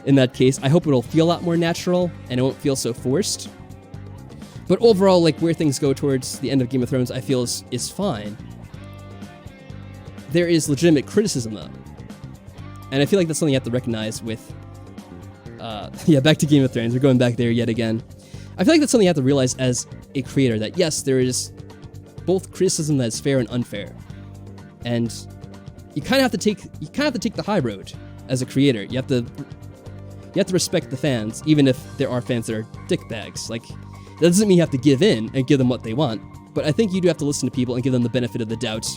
in that case, I hope it'll feel a lot more natural and it won't feel so forced. But overall, like, where things go towards the end of Game of Thrones, I feel is fine. There is legitimate criticism, though. And I feel like that's something you have to recognize with... back to Game of Thrones. We're going back there yet again. I feel like that's something you have to realize as a creator, that yes, there is both criticism that is fair and unfair. And you kind of have to take the high road as a creator. You have to respect the fans, even if there are fans that are dickbags. Like, that doesn't mean you have to give in and give them what they want, but I think you do have to listen to people and give them the benefit of the doubt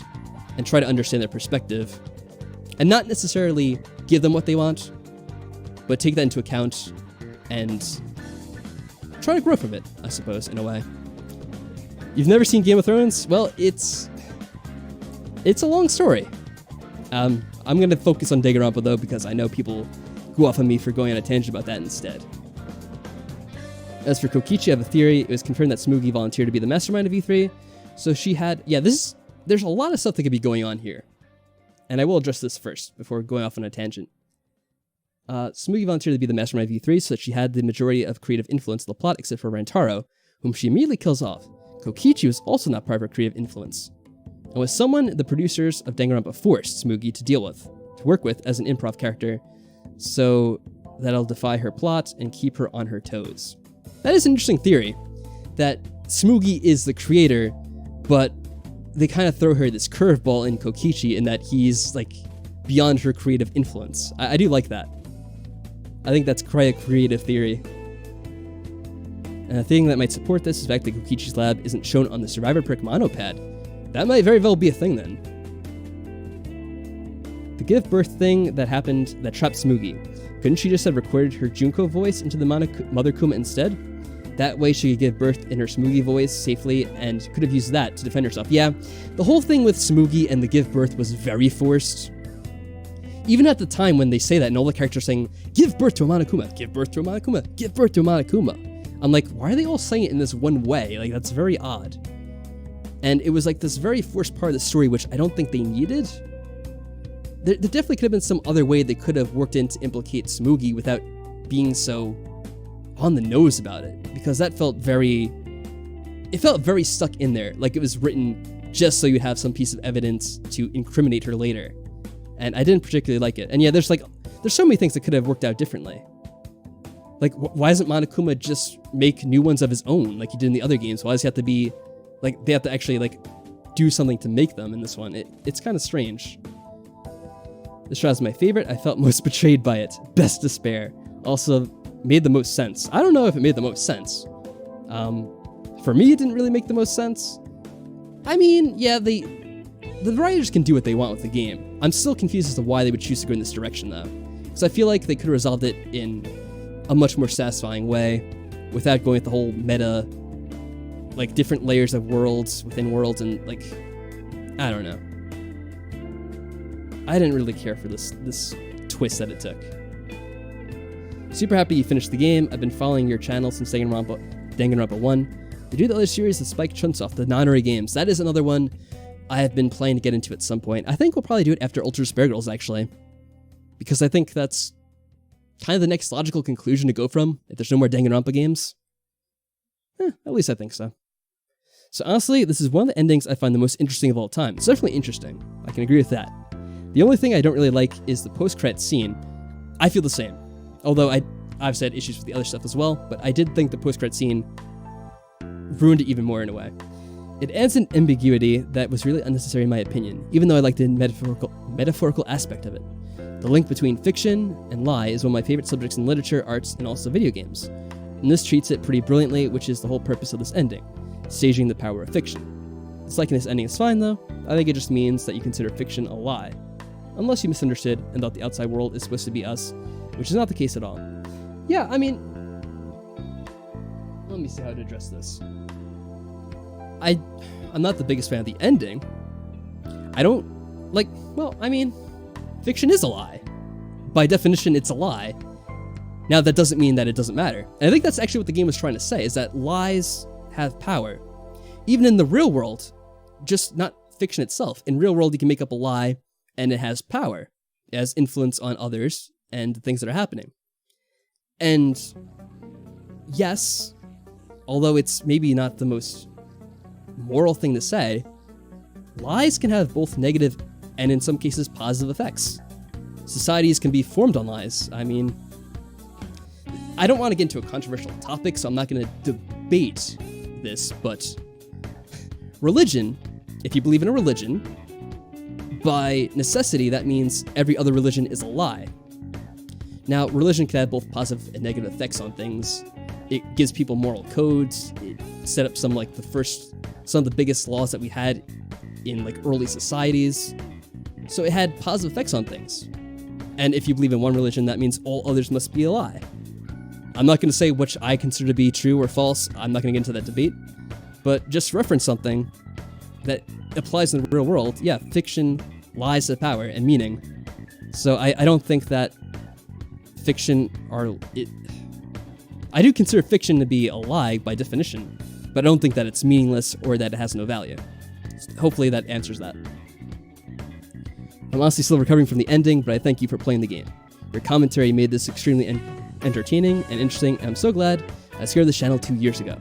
and try to understand their perspective, and not necessarily give them what they want, but take that into account and try to grow from it, I suppose, in a way. You've never seen Game of Thrones? Well, it's a long story. I'm going to focus on Danganronpa, though, because I know people go off on me for going on a tangent about that instead. As for Kokichi, I have a theory. It was confirmed that Smoogie volunteered to be the mastermind of E3, so she had... there's a lot of stuff that could be going on here, and I will address this first before going off on a tangent. Smoogie volunteered to be the mastermind of E3, so that she had the majority of creative influence in the plot, except for Rantaro, whom she immediately kills off. Kokichi was also not part of her creative influence, and was someone the producers of Danganronpa forced Smoogie to work with as an improv character, so that'll defy her plot and keep her on her toes. That is an interesting theory, that Smoogie is the creator, but they kind of throw her this curveball in Kokichi in that he's, like, beyond her creative influence. I do like that. I think that's quite a creative theory. And a thing that might support this is the fact that Kokichi's lab isn't shown on the Survivor Prick monopad. That might very well be a thing then. The give birth thing that happened that trapped Smoogie. Couldn't she just have recorded her Junko voice into the Mother Kuma instead? That way she could give birth in her Smoogie voice safely and could have used that to defend herself. Yeah, the whole thing with Smoogie and the give birth was very forced. Even at the time when they say that and all the characters are saying, give birth to a Monokuma, give birth to a Monokuma, give birth to a Monokuma. I'm like, why are they all saying it in this one way? Like, that's very odd. And it was like this very forced part of the story, which I don't think they needed. There definitely could have been some other way they could have worked in to implicate Smoogie without being so on the nose about it, because that felt very stuck in there, like it was written just so you'd have some piece of evidence to incriminate her later, and I didn't particularly like it. And yeah, there's so many things that could have worked out differently. Like, why doesn't Monokuma just make new ones of his own like he did in the other games? Why does he have to be, like, they have to actually, like, do something to make them in this one? It's kind of strange. This shot is my favorite. I felt most betrayed by it. Best despair. Also, made the most sense. I don't know if it made the most sense. For me, it didn't really make the most sense. I mean, yeah, the writers can do what they want with the game. I'm still confused as to why they would choose to go in this direction, though. Because I feel like they could have resolved it in a much more satisfying way without going with the whole meta, like, different layers of worlds within worlds, and, like, I don't know. I didn't really care for this twist that it took. Super happy you finished the game. I've been following your channel since Danganronpa 1. They do the other series, the Spike Chunsoft, the Nanori games. That is another one I have been planning to get into at some point. I think we'll probably do it after Ultra Spare Girls, actually. Because I think that's kind of the next logical conclusion to go from, if there's no more Danganronpa games. At least I think so. So honestly, this is one of the endings I find the most interesting of all time. It's definitely interesting. I can agree with that. The only thing I don't really like is the post-credit scene. I feel the same. Although I've said issues with the other stuff as well, but I did think the post-credit scene ruined it even more in a way. It adds an ambiguity that was really unnecessary in my opinion, even though I liked the metaphorical aspect of it. The link between fiction and lie is one of my favorite subjects in literature, arts, and also video games. And this treats it pretty brilliantly, which is the whole purpose of this ending, staging the power of fiction. Disliking this ending is fine though. I think it just means that you consider fiction a lie. unless you misunderstood and thought the outside world is supposed to be us, which is not the case at all. Yeah, I mean, let me see how to address this. I'm not the biggest fan of the ending. I don't, like, well, I mean, fiction is a lie. By definition, it's a lie. Now, that doesn't mean that it doesn't matter. And I think that's actually what the game was trying to say, is that lies have power. Even in the real world, just not fiction itself. In real world, you can make up a lie, and it has power. It has influence on others and the things that are happening. And yes, although it's maybe not the most moral thing to say, lies can have both negative and in some cases positive effects. Societies can be formed on lies. I mean, I don't want to get into a controversial topic, so I'm not going to debate this, but religion, if you believe in a religion, by necessity, that means every other religion is a lie. Now, religion can have both positive and negative effects on things. It gives people moral codes. It set up some of the biggest laws that we had in like early societies. So it had positive effects on things. And if you believe in one religion, that means all others must be a lie. I'm not going to say which I consider to be true or false. I'm not going to get into that debate. But just reference something that applies in the real world. Yeah, fiction lies have power and meaning. So I don't think that fiction I do consider fiction to be a lie by definition, but I don't think that it's meaningless or that it has no value. Hopefully that answers that. I'm honestly still recovering from the ending, but I thank you for playing the game. Your commentary made this extremely entertaining and interesting, and I'm so glad I started this channel 2 years ago.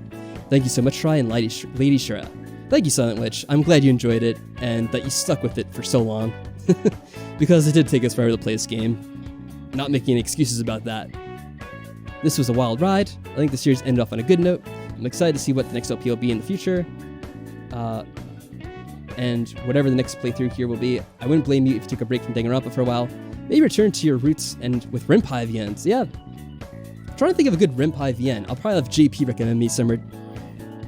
Thank you so much, Try and Lady Shura. Thank you, Silent Witch. I'm glad you enjoyed it, and that you stuck with it for so long. Because it did take us forever to play this game. Not making any excuses about that. This was a wild ride. I think the series ended off on a good note. I'm excited to see what the next LP will be in the future. And whatever the next playthrough here will be, I wouldn't blame you if you took a break from Danganronpa for a while. Maybe return to your roots and with Renpai VNs. Yeah. I'm trying to think of a good Renpai VN. I'll probably have JP recommend me some,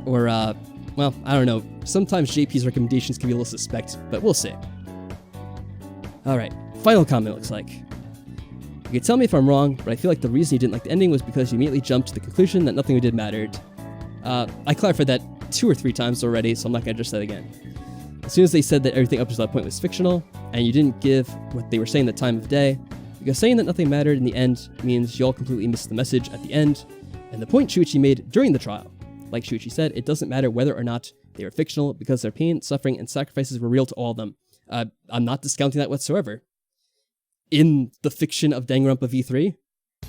or well, I don't know. Sometimes JP's recommendations can be a little suspect, but we'll see. Alright, final comment looks like. You can tell me if I'm wrong, but I feel like the reason you didn't like the ending was because you immediately jumped to the conclusion that nothing we did mattered. I clarified that 2 or 3 times already, so I'm not going to address that again. As soon as they said that everything up to that point was fictional, and you didn't give what they were saying the time of day, because saying that nothing mattered in the end means you all completely missed the message at the end, and the point Shuichi made during the trial. Like Shuichi said, it doesn't matter whether or not they were fictional, because their pain, suffering, and sacrifices were real to all of them. I'm not discounting that whatsoever. In the fiction of Danganronpa V3,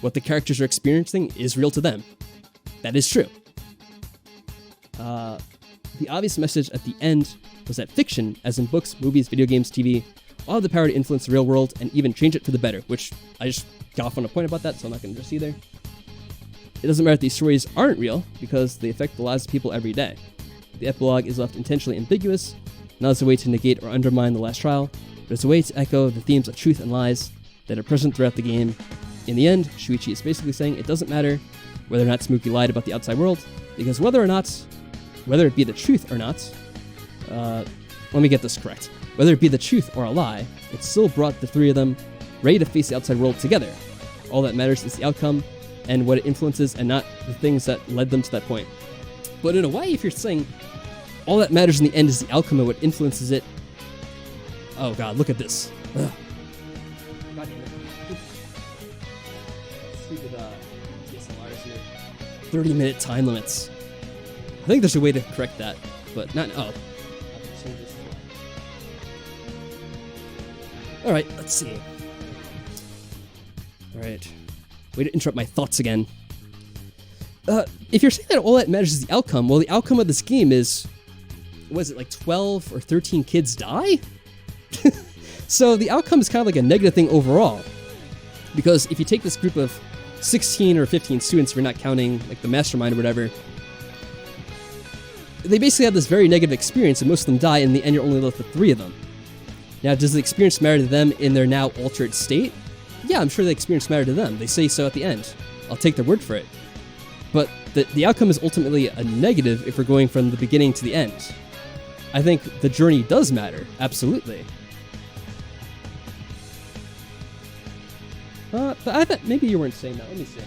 what the characters are experiencing is real to them. That is true. The obvious message at the end was that fiction, as in books, movies, video games, TV, all have the power to influence the real world and even change it for the better, which I just got off on a point about that, so I'm not going to address either. It doesn't matter if these stories aren't real, because they affect the lives of people every day. The epilogue is left intentionally ambiguous, not as a way to negate or undermine the last trial, but as a way to echo the themes of truth and lies that are present throughout the game. In the end, Shuichi is basically saying it doesn't matter whether or not Smokey lied about the outside world, because whether it be the truth or not, let me get this correct. Whether it be the truth or a lie, it still brought the 3 of them ready to face the outside world together. All that matters is the outcome and what it influences, and not the things that led them to that point. But in a way, if you're saying all that matters in the end is the outcome and what influences it, oh god, look at this. Ugh. God damn it. Stupid DSLRs here. 30-minute time limits. I think there's a way to correct that, but not. Oh. Alright, let's see. Alright. Way to interrupt my thoughts again. If you're saying that all that matters is the outcome, well, the outcome of this game is, was it like 12 or 13 kids die? So the outcome is kind of like a negative thing overall. Because if you take this group of 16 or 15 students, if you're not counting like the mastermind or whatever, they basically have this very negative experience, and most of them die, and in the end you're only left with 3 of them. Now, does the experience matter to them in their now altered state? Yeah, I'm sure the experience mattered to them. They say so at the end. I'll take their word for it. But the outcome is ultimately a negative if we're going from the beginning to the end. I think the journey does matter, absolutely. But I thought maybe you weren't saying that. Let me see.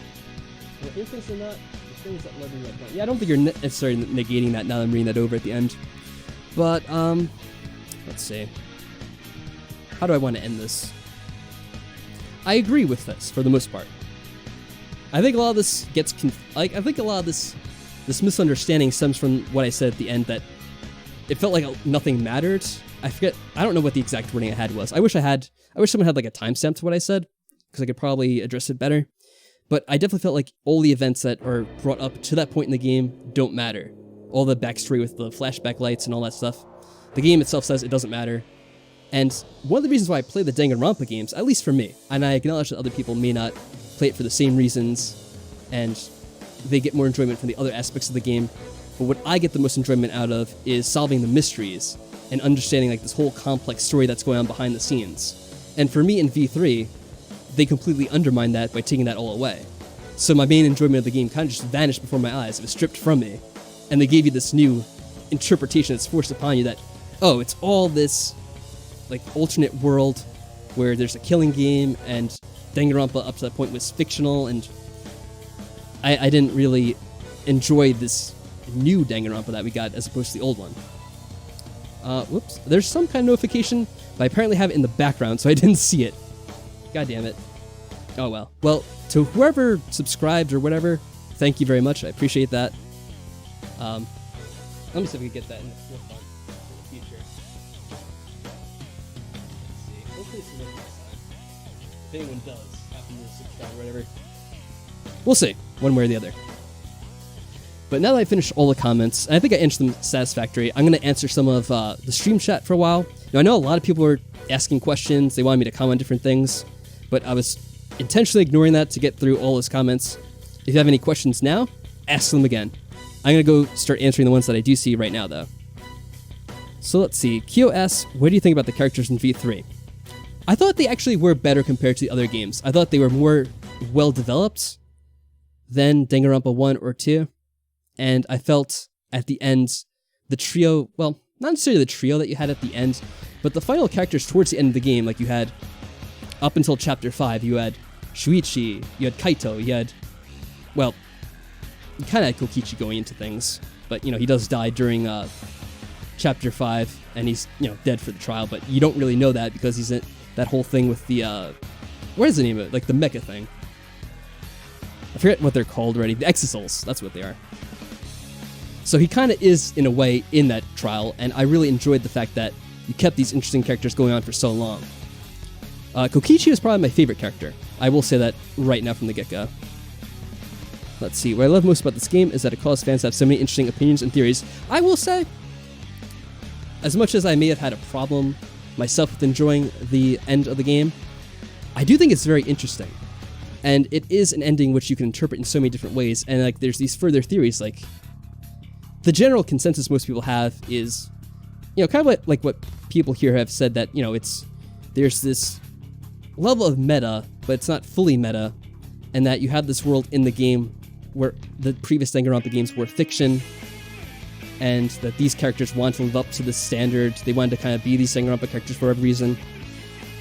Well, inference or not, the things that led me to that point. Yeah, I don't think you're necessarily negating that now that I'm reading that over at the end. But, let's see. How do I want to end this? I agree with this, for the most part. I think a lot of this gets I think a lot of this misunderstanding stems from what I said at the end, that it felt like nothing mattered. I don't know what the exact wording I had was. I wish someone had like a timestamp to what I said, because I could probably address it better. But I definitely felt like all the events that are brought up to that point in the game don't matter. All the backstory with the flashback lights and all that stuff. The game itself says it doesn't matter. And one of the reasons why I play the Danganronpa games, at least for me, and I acknowledge that other people may not play it for the same reasons, and they get more enjoyment from the other aspects of the game, but what I get the most enjoyment out of is solving the mysteries and understanding like this whole complex story that's going on behind the scenes. And for me in V3, they completely undermined that by taking that all away. So my main enjoyment of the game kind of just vanished before my eyes. It was stripped from me. And they gave you this new interpretation that's forced upon you that, oh, it's all this like alternate world where there's a killing game, and Danganronpa up to that point was fictional, and I didn't really enjoy this new Danganronpa that we got as opposed to the old one. Whoops. There's some kind of notification, but I apparently have it in the background, so I didn't see it. God damn it. Oh well. Well, to whoever subscribed or whatever, thank you very much. I appreciate that. Let me see if we can get that in the forefront in the future. Let's see. Hopefully it's next time. If anyone does happen to subscribe or whatever. We'll see, one way or the other. But now that I finished all the comments, and I think I answered them satisfactory, I'm going to answer some of the stream chat for a while. Now, I know a lot of people were asking questions, they wanted me to comment on different things, but I was intentionally ignoring that to get through all those comments. If you have any questions now, ask them again. I'm going to go start answering the ones that I do see right now, though. So let's see. Kyo asks, what do you think about the characters in V3? I thought they actually were better compared to the other games. I thought they were more well-developed than Danganronpa 1 or 2. And I felt at the end, the trio, well, not necessarily the trio that you had at the end, but the final characters towards the end of the game, like you had, up until Chapter 5, you had Shuichi, you had Kaito, you had, well, you kind of had Kokichi going into things, but, you know, he does die during Chapter 5, and he's, you know, dead for the trial, but you don't really know that because he's in that whole thing with the, what is the name of it? Like the mecha thing. I forget what they're called already. The Exisals, that's what they are. So he kind of is, in a way, in that trial, and I really enjoyed the fact that you kept these interesting characters going on for so long. Kokichi is probably my favorite character. I will say that right now from the get-go. Let's see. What I love most about this game is that it causes fans to have so many interesting opinions and theories. I will say, as much as I may have had a problem myself with enjoying the end of the game, I do think it's very interesting. And it is an ending which you can interpret in so many different ways, and like there's these further theories, like the general consensus most people have is, you know, kind of like what people here have said, that, you know, there's this level of meta, but it's not fully meta, and that you have this world in the game where the previous Danganronpa games were fiction, and that these characters want to live up to this standard. They wanted to kind of be these Danganronpa characters for whatever reason.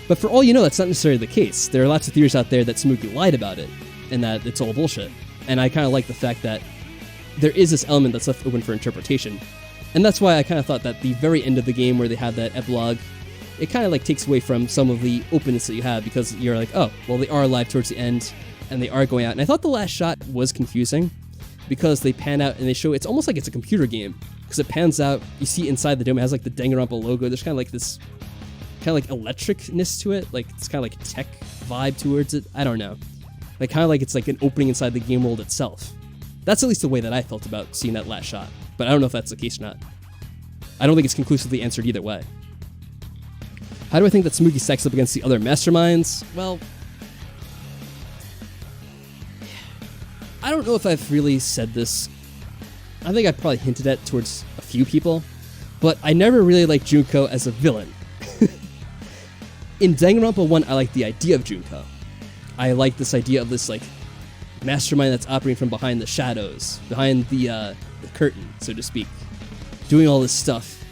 But for all you know, that's not necessarily the case. There are lots of theories out there that Smokey lied about it, and that it's all bullshit. And I kind of like the fact that there is this element that's left open for interpretation. And that's why I kind of thought that the very end of the game where they have that epilogue, it kind of like takes away from some of the openness that you have, because you're like, oh, well, they are alive towards the end, and they are going out. And I thought the last shot was confusing, because they pan out and they show, it's almost like it's a computer game, because it pans out, you see inside the dome, it has like the Danganronpa logo, there's kind of like this kind of like electricness to it, like it's kind of like tech vibe towards it, I don't know. Like kind of like it's like an opening inside the game world itself. That's at least the way that I felt about seeing that last shot, but I don't know if that's the case or not. I don't think it's conclusively answered either way. How do I think that Smokey stacks up against the other masterminds? Well, I don't know if I've really said this. I think I've probably hinted at towards a few people, but I never really liked Junko as a villain. In Danganronpa 1, I like the idea of Junko. I like this idea of this like mastermind that's operating from behind the shadows, behind the curtain, so to speak, doing all this stuff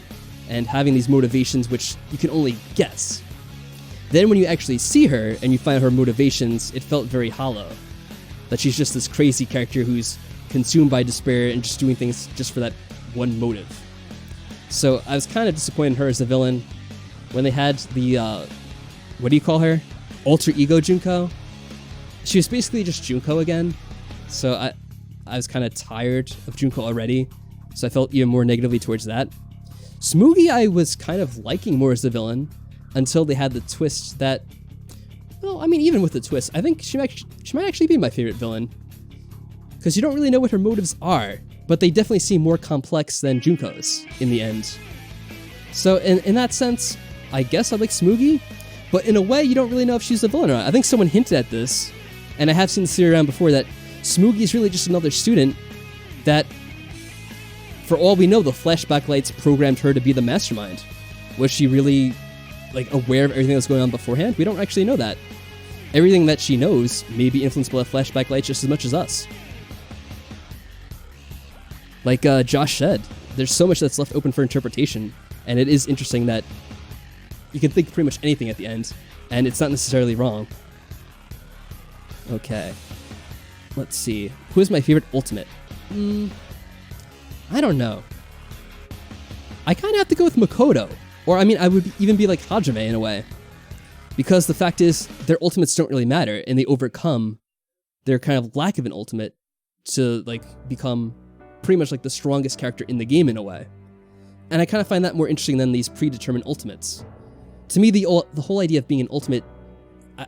and having these motivations which you can only guess. Then when you actually see her and you find her motivations, it felt very hollow. That she's just this crazy character who's consumed by despair and just doing things just for that one motive. So I was kind of disappointed in her as a villain when they had the, what do you call her? Alter Ego Junko? She was basically just Junko again. So I was kind of tired of Junko already. So I felt even more negatively towards that. Smoogie I was kind of liking more as the villain until they had the twist that, well, I mean, even with the twist, I think she might actually be my favorite villain. Because you don't really know what her motives are, but they definitely seem more complex than Junko's in the end. So in that sense, I guess I like Smoogie, but in a way, you don't really know if she's a villain or not. I think someone hinted at this, and I have seen this theory around before, that Smoogie is really just another student that, for all we know, the flashback lights programmed her to be the mastermind. Was she really, like, aware of everything that was going on beforehand? We don't actually know that. Everything that she knows may be influenced by the flashback lights just as much as us. Like Josh said, there's so much that's left open for interpretation, and it is interesting that you can think pretty much anything at the end, and it's not necessarily wrong. Okay. Let's see. Who is my favorite ultimate? I don't know. I kind of have to go with Makoto. Or, I mean, I would even be like Hajime in a way. Because the fact is, their ultimates don't really matter, and they overcome their kind of lack of an ultimate to, like, become pretty much like the strongest character in the game in a way. And I kind of find that more interesting than these predetermined ultimates. To me, the whole idea of being an ultimate,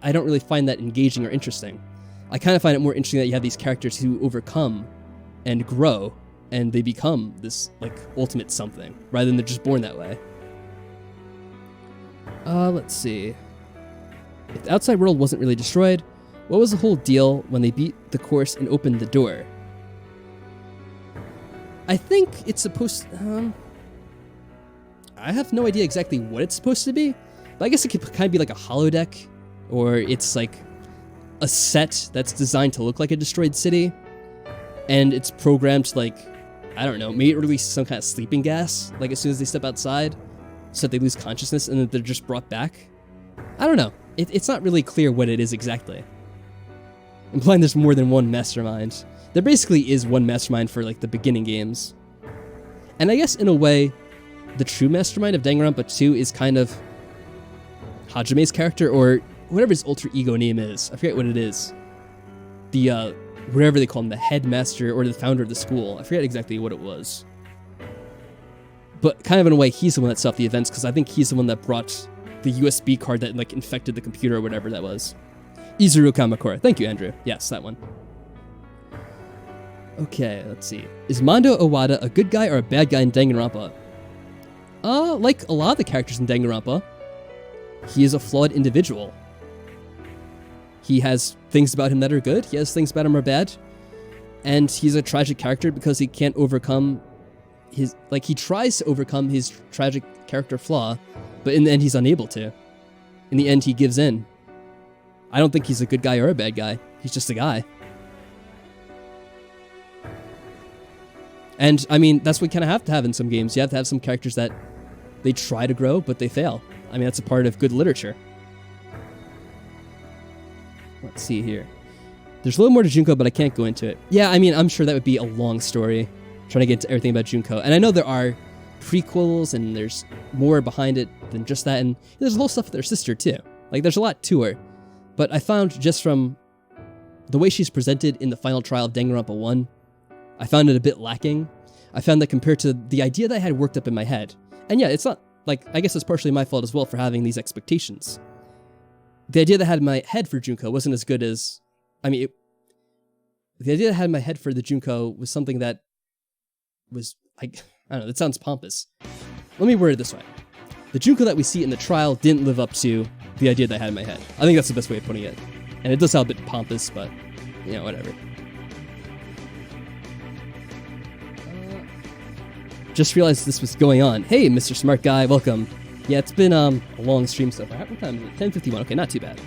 I don't really find that engaging or interesting. I kind of find it more interesting that you have these characters who overcome and grow, and they become this, like, ultimate something, rather than they're just born that way. Let's see. If the outside world wasn't really destroyed, what was the whole deal when they beat the course and opened the door? I think it's supposed to, I have no idea exactly what it's supposed to be, but I guess it could kind of be like a holodeck, or it's like a set that's designed to look like a destroyed city, and it's programmed to, like, I don't know, maybe release some kind of sleeping gas, like as soon as they step outside, so that they lose consciousness and then they're just brought back. I don't know. It's not really clear what it is exactly. Implying there's more than one mastermind. There basically is one mastermind for, like, the beginning games. And I guess, in a way, the true mastermind of Danganronpa 2 is kind of Hajime's character, or whatever his alter ego name is. I forget what it is. The, whatever they call him, the headmaster or the founder of the school. I forget exactly what it was. But kind of in a way, he's the one that set off the events, because I think he's the one that brought the USB card that, like, infected the computer or whatever that was. Izuru Kamakura. Thank you, Andrew. Yes, that one. Okay, let's see. Is Mondo Owada a good guy or a bad guy in Danganronpa? Like a lot of the characters in Danganronpa, he is a flawed individual. He has things about him that are good, he has things about him that are bad, and he's a tragic character because he can't overcome his, like, he tries to overcome his tragic character flaw, but in the end he's unable to. In the end he gives in. I don't think he's a good guy or a bad guy, he's just a guy. And, I mean, that's what you kind of have to have in some games. You have to have some characters that they try to grow, but they fail. I mean, that's a part of good literature. Let's see here. There's a little more to Junko, but I can't go into it. Yeah, I mean, I'm sure that would be a long story, trying to get into everything about Junko. And I know there are prequels, and there's more behind it than just that. And there's a little stuff with her sister, too. Like, there's a lot to her. But I found, just from the way she's presented in the final trial of Danganronpa 1, I found it a bit lacking. I found that compared to the idea that I had worked up in my head, and yeah, it's not, like, I guess it's partially my fault as well for having these expectations. The idea that I had in my head for Junko wasn't as good as, I mean, the idea that I had in my head for the Junko was something that was, I don't know, that sounds pompous. Let me word it this way. The Junko that we see in the trial didn't live up to the idea that I had in my head. I think that's the best way of putting it. And it does sound a bit pompous, but, you know, whatever. Just realized this was going on. Hey, Mr. Smart Guy, welcome. Yeah, it's been a long stream so far. What time is it? 10:51. Okay, not too bad.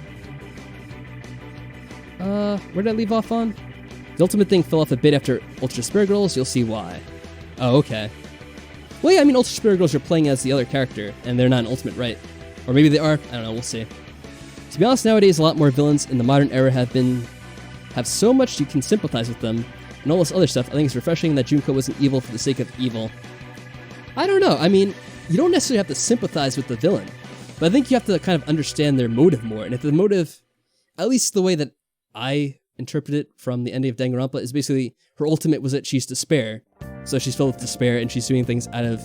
Where did I leave off on? The ultimate thing fell off a bit after Ultra Spirit Girls. You'll see why. Oh, okay. Well, yeah, I mean, Ultra Spirit Girls are playing as the other character, and they're not an ultimate, right? Or maybe they are. I don't know. We'll see. To be honest, nowadays a lot more villains in the modern era have so much you can sympathize with them, and all this other stuff. I think it's refreshing that Junko wasn't evil for the sake of evil. I don't know. I mean, you don't necessarily have to sympathize with the villain, but I think you have to kind of understand their motive more. And if the motive, at least the way that I interpret it from the ending of Danganronpa, is basically her ultimate was that she's despair. So she's filled with despair and she's doing things out of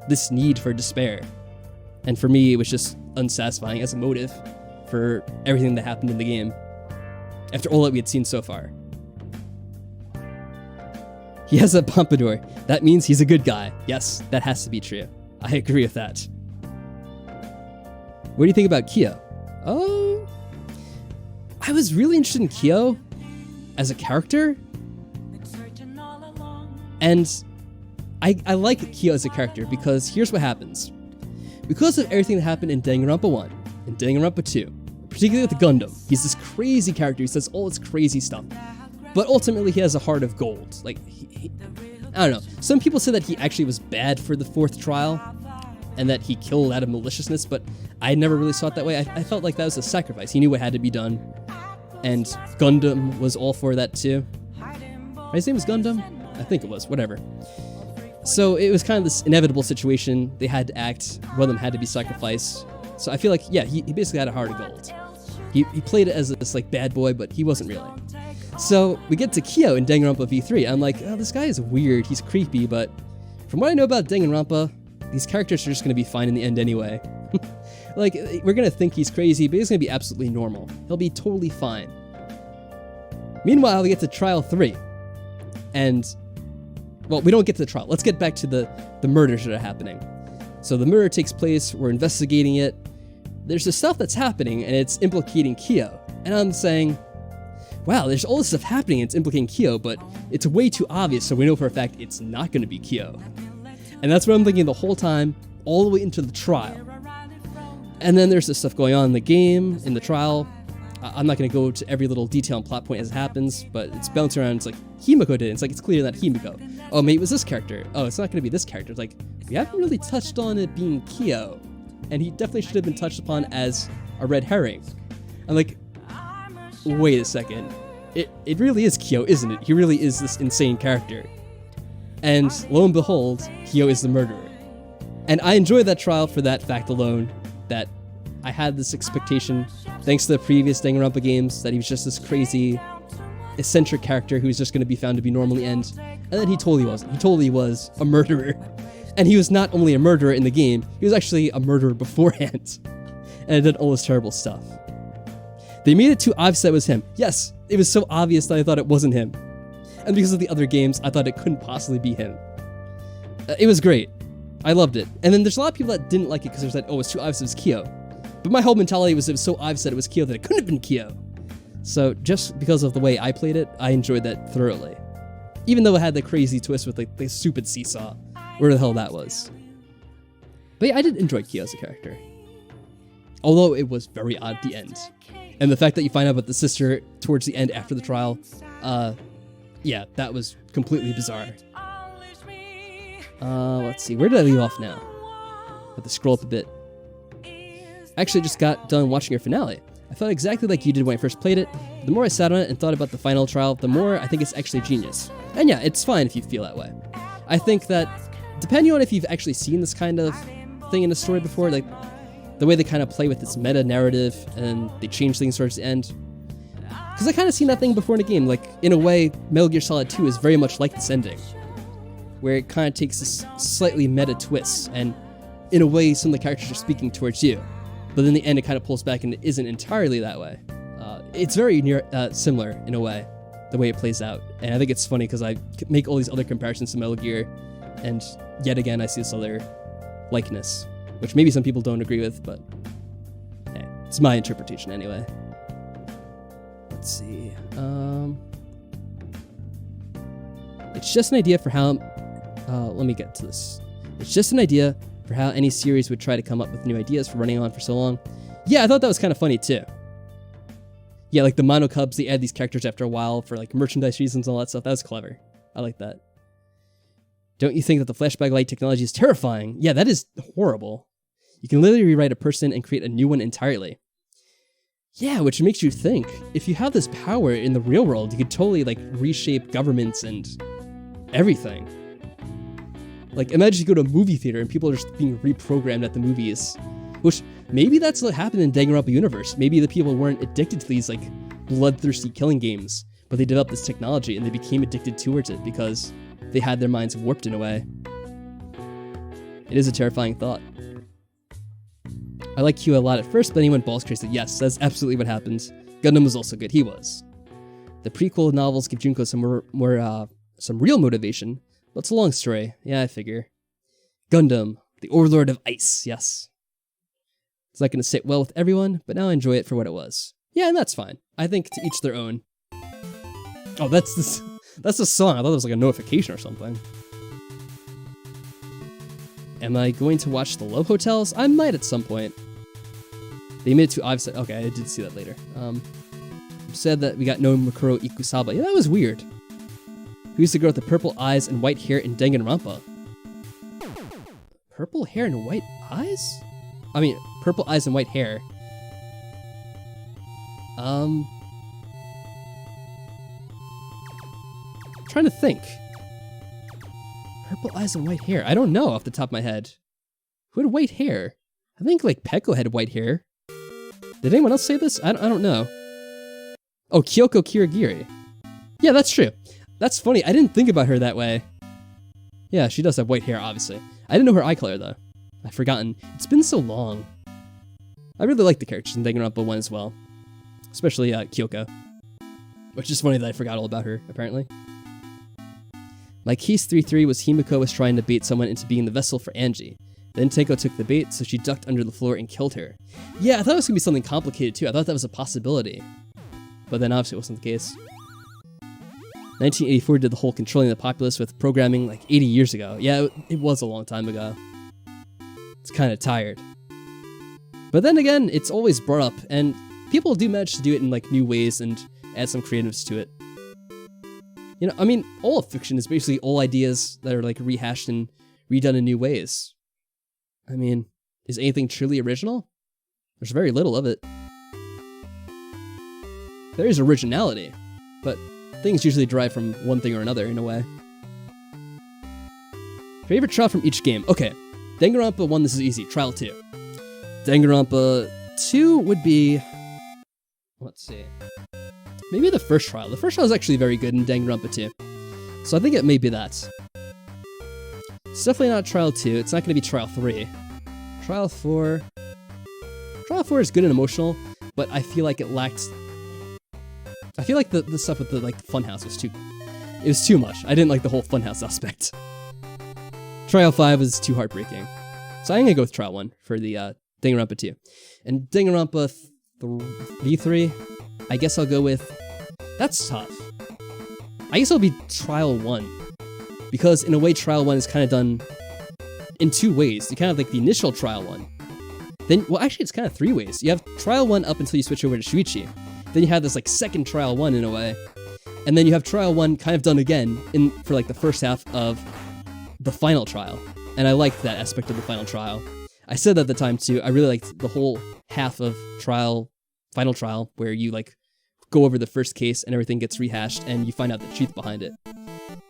this need for despair. And for me, it was just unsatisfying as a motive for everything that happened in the game after all that we had seen so far. He has a pompadour. That means he's a good guy. Yes, that has to be true. I agree with that. What do you think about Kyo? Oh, I was really interested in Kyo as a character. And I like Kyo as a character because here's what happens. Because of everything that happened in Danganronpa 1 and Danganronpa 2, particularly with Gundam, he's this crazy character who says all this crazy stuff. But ultimately he has a heart of gold. Like, I don't know. Some people say that he actually was bad for the 4th trial and that he killed out of maliciousness, but I never really saw it that way. I felt like that was a sacrifice. He knew what had to be done. And Gundam was all for that too. His name was Gundam? I think it was, whatever. So it was kind of this inevitable situation. They had to act, one of them had to be sacrificed. So I feel like, yeah, he basically had a heart of gold. He played it as this like bad boy, but he wasn't really. So we get to Kyo in Danganronpa V3. I'm like, oh, this guy is weird, he's creepy, but from what I know about Danganronpa, these characters are just going to be fine in the end anyway. Like, we're going to think he's crazy, but he's going to be absolutely normal. He'll be totally fine. Meanwhile, we get to Trial 3. And, well, we don't get to the trial. Let's get back to the murders that are happening. So the murder takes place, we're investigating it. There's this stuff that's happening, and it's implicating Kyo. And I'm saying, wow, there's all this stuff happening, and it's implicating Kyo, but it's way too obvious, so we know for a fact it's not going to be Kyo. And that's what I'm thinking the whole time, all the way into the trial. And then there's this stuff going on in the game, in the trial. I'm not going to go to every little detail and plot point as it happens, but it's bouncing around. It's like, Himiko did it. It's like, it's clear that Himiko. Oh, maybe it was this character. Oh, it's not going to be this character. It's like, we haven't really touched on it being Kyo. And he definitely should have been touched upon as a red herring. I'm like, wait a second. It really is Kyo, isn't it? He really is this insane character. And lo and behold, Kyo is the murderer. And I enjoyed that trial for that fact alone, that I had this expectation, thanks to the previous Danganronpa games, that he was just this crazy, eccentric character who's just going to be found to be normal in the end. And then he totally wasn't. He totally was a murderer. And he was not only a murderer in the game, he was actually a murderer beforehand. And it did all this terrible stuff. They made it too obvious that it was him. Yes, it was so obvious that I thought it wasn't him. And because of the other games, I thought it couldn't possibly be him. It was great. I loved it. And then there's a lot of people that didn't like it because they said, oh, it's too obvious it was Kyo. But my whole mentality was it was so obvious that it was Kyo that it couldn't have been Kyo. So just because of the way I played it, I enjoyed that thoroughly. Even though it had the crazy twist with like the stupid seesaw, where the hell that was. But yeah, I did enjoy Kyo as a character. Although it was very odd at the end. And the fact that you find out about the sister towards the end after the trial, yeah, that was completely bizarre. Let's see, where did I leave off now? I have to scroll up a bit. I actually just got done watching your finale. I felt exactly like you did when I first played it. The more I sat on it and thought about the final trial, the more I think it's actually genius. And yeah, it's fine if you feel that way. I think that, depending on if you've actually seen this kind of thing in a story before, like the way they kind of play with this meta-narrative and they change things towards the end. Because I kind of seen that thing before in a game, like, in a way, Metal Gear Solid 2 is very much like this ending, where it kind of takes this slightly meta twist, and in a way, some of the characters are speaking towards you. But then in the end, it kind of pulls back and it isn't entirely that way. It's very similar, in a way, the way it plays out. And I think it's funny because I make all these other comparisons to Metal Gear, and yet again, I see this other likeness, which maybe some people don't agree with, but hey, it's my interpretation anyway. Let's see. It's just an idea for how... let me get to this. It's just an idea for how any series would try to come up with new ideas for running on for so long. Yeah, I thought that was kind of funny too. Yeah, like the Mono Cubs, they add these characters after a while for like merchandise reasons and all that stuff. That was clever. I like that. Don't you think that the flashback light technology is terrifying? Yeah, that is horrible. You can literally rewrite a person and create a new one entirely. Yeah, which makes you think, if you have this power in the real world, you could totally like reshape governments and everything. Like, imagine you go to a movie theater and people are just being reprogrammed at the movies. Which, maybe that's what happened in Danganronpa universe. Maybe the people weren't addicted to these like bloodthirsty killing games, but they developed this technology and they became addicted towards it because they had their minds warped in a way. It is a terrifying thought. I like Q a lot at first, but then he went balls crazy. Yes, that's absolutely what happens. Gundam was also good. He was. The prequel novels give Junko some real motivation, but it's a long story. Yeah, I figure. Gundam, the Overlord of Ice. Yes. It's not going to sit well with everyone, but now I enjoy it for what it was. Yeah, and that's fine. I think to each their own. Oh, that's the song. I thought it was like a notification or something. Am I going to watch the Love Hotels? I might at some point. They made it to obvious. Okay, I did see that later. Said that we got no Makuro Ikusaba. Yeah, that was weird. Who's the girl with the purple eyes and white hair in Danganronpa? Purple hair and white eyes? I mean, purple eyes and white hair. Trying to think. Purple eyes and white hair. I don't know off the top of my head. Who had white hair? I think like Peko had white hair. Did anyone else say this? I don't know. Oh, Kyoko Kirigiri. Yeah, that's true. That's funny. I didn't think about her that way. Yeah, she does have white hair, obviously. I didn't know her eye color, though. I've forgotten. It's been so long. I really like the characters in Danganronpa 1 as well. Especially Kyoko. Which is funny that I forgot all about her, apparently. My case 3-3 was Himiko was trying to bait someone into being the vessel for Angie. Then Teiko took the bait, so she ducked under the floor and killed her. Yeah, I thought it was going to be something complicated too. I thought that was a possibility. But then obviously it wasn't the case. 1984 did the whole controlling the populace with programming like 80 years ago. Yeah, it was a long time ago. It's kind of tired. But then again, it's always brought up, and people do manage to do it in like new ways and add some creatives to it. You know, I mean, all of fiction is basically all ideas that are like rehashed and redone in new ways. I mean, is anything truly original? There's very little of it. There is originality, but things usually derive from one thing or another in a way. Favorite trial from each game? Okay, Danganronpa 1, this is easy. Trial 2. Danganronpa 2 would be... Let's see. Maybe the first trial. The first trial is actually very good in Danganronpa 2. So I think it may be that. It's definitely not Trial 2. It's not going to be Trial 3. Trial 4... Trial 4 is good and emotional, but I feel like it lacked... I feel like the stuff with the like funhouse was too... It was too much. I didn't like the whole funhouse aspect. Trial 5 was too heartbreaking. So I'm going to go with Trial 1 for the Danganronpa 2. And Danganronpa V3, I guess I'll go with... That's tough. I guess it'll be Trial 1. Because in a way, Trial 1 is kind of done in two ways. You kind of like the initial Trial 1. Then, well, actually, it's kind of three ways. You have Trial 1 up until you switch over to Shuichi. Then you have this like second Trial 1 in a way. And then you have Trial 1 kind of done again for like the first half of the final trial. And I liked that aspect of the final trial. I said that at the time too. I really liked the whole half of final trial, where you like go over the first case and everything gets rehashed and you find out the truth behind it.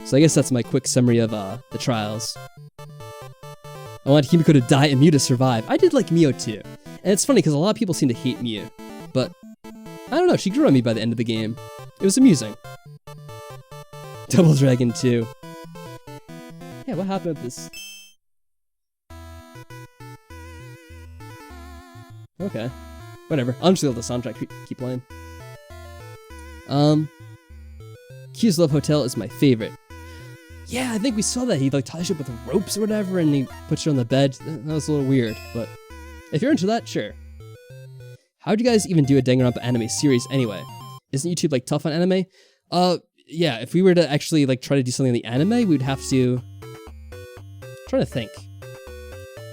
So I guess that's my quick summary of the trials. I want Himiko to die and Miu to survive. I did like Mio too. And it's funny because a lot of people seem to hate Miu. But I don't know, she grew on me by the end of the game. It was amusing. Double Dragon 2. Yeah, what happened with this? Okay. Whatever. I'm just gonna let the soundtrack keep playing. Q's Love Hotel is my favorite. Yeah, I think we saw that. He like ties you up with ropes or whatever and he puts you on the bed. That was a little weird, but if you're into that, sure. How'd you guys even do a Danganronpa anime series anyway? Isn't YouTube like tough on anime? Yeah, if we were to actually like try to do something in the anime, we'd have to... I'm trying to think.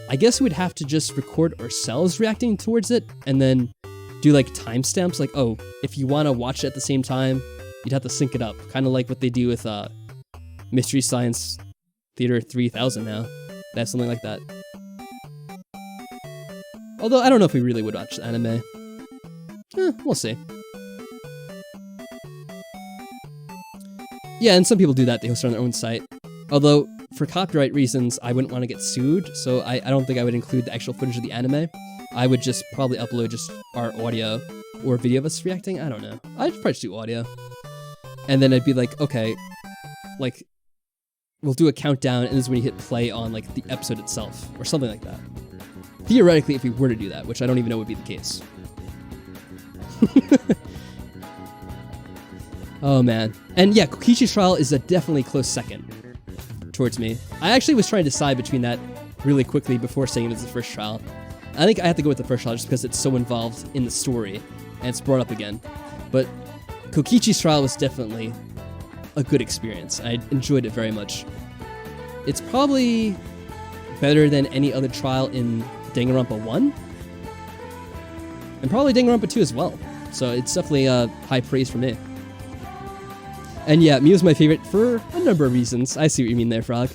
I guess we'd have to just record ourselves reacting towards it and then do like timestamps. Like, oh, if you want to watch it at the same time, you'd have to sync it up. Kind of like what they do with Mystery Science Theater 3000 now. That's something like that. Although I don't know if we really would watch the anime. We'll see. Yeah, and some people do that. They host it on their own site. Although, for copyright reasons, I wouldn't want to get sued, so I don't think I would include the actual footage of the anime. I would just probably upload just our audio or video of us reacting. I don't know. I'd probably just do audio. And then I'd be like, okay, like, we'll do a countdown, and this is when you hit play on, like, the episode itself, or something like that. Theoretically, if we were to do that, which I don't even know would be the case. Oh, man. And yeah, Kokichi's trial is a definitely close second towards me. I actually was trying to decide between that really quickly before saying it was the first trial. I think I have to go with the first trial just because it's so involved in the story, and it's brought up again. But Kokichi's trial was definitely a good experience. I enjoyed it very much. It's probably better than any other trial in Danganronpa 1, and probably Danganronpa 2 as well. So it's definitely high praise for me. And yeah, Mew's my favorite for a number of reasons. I see what you mean there, Frog.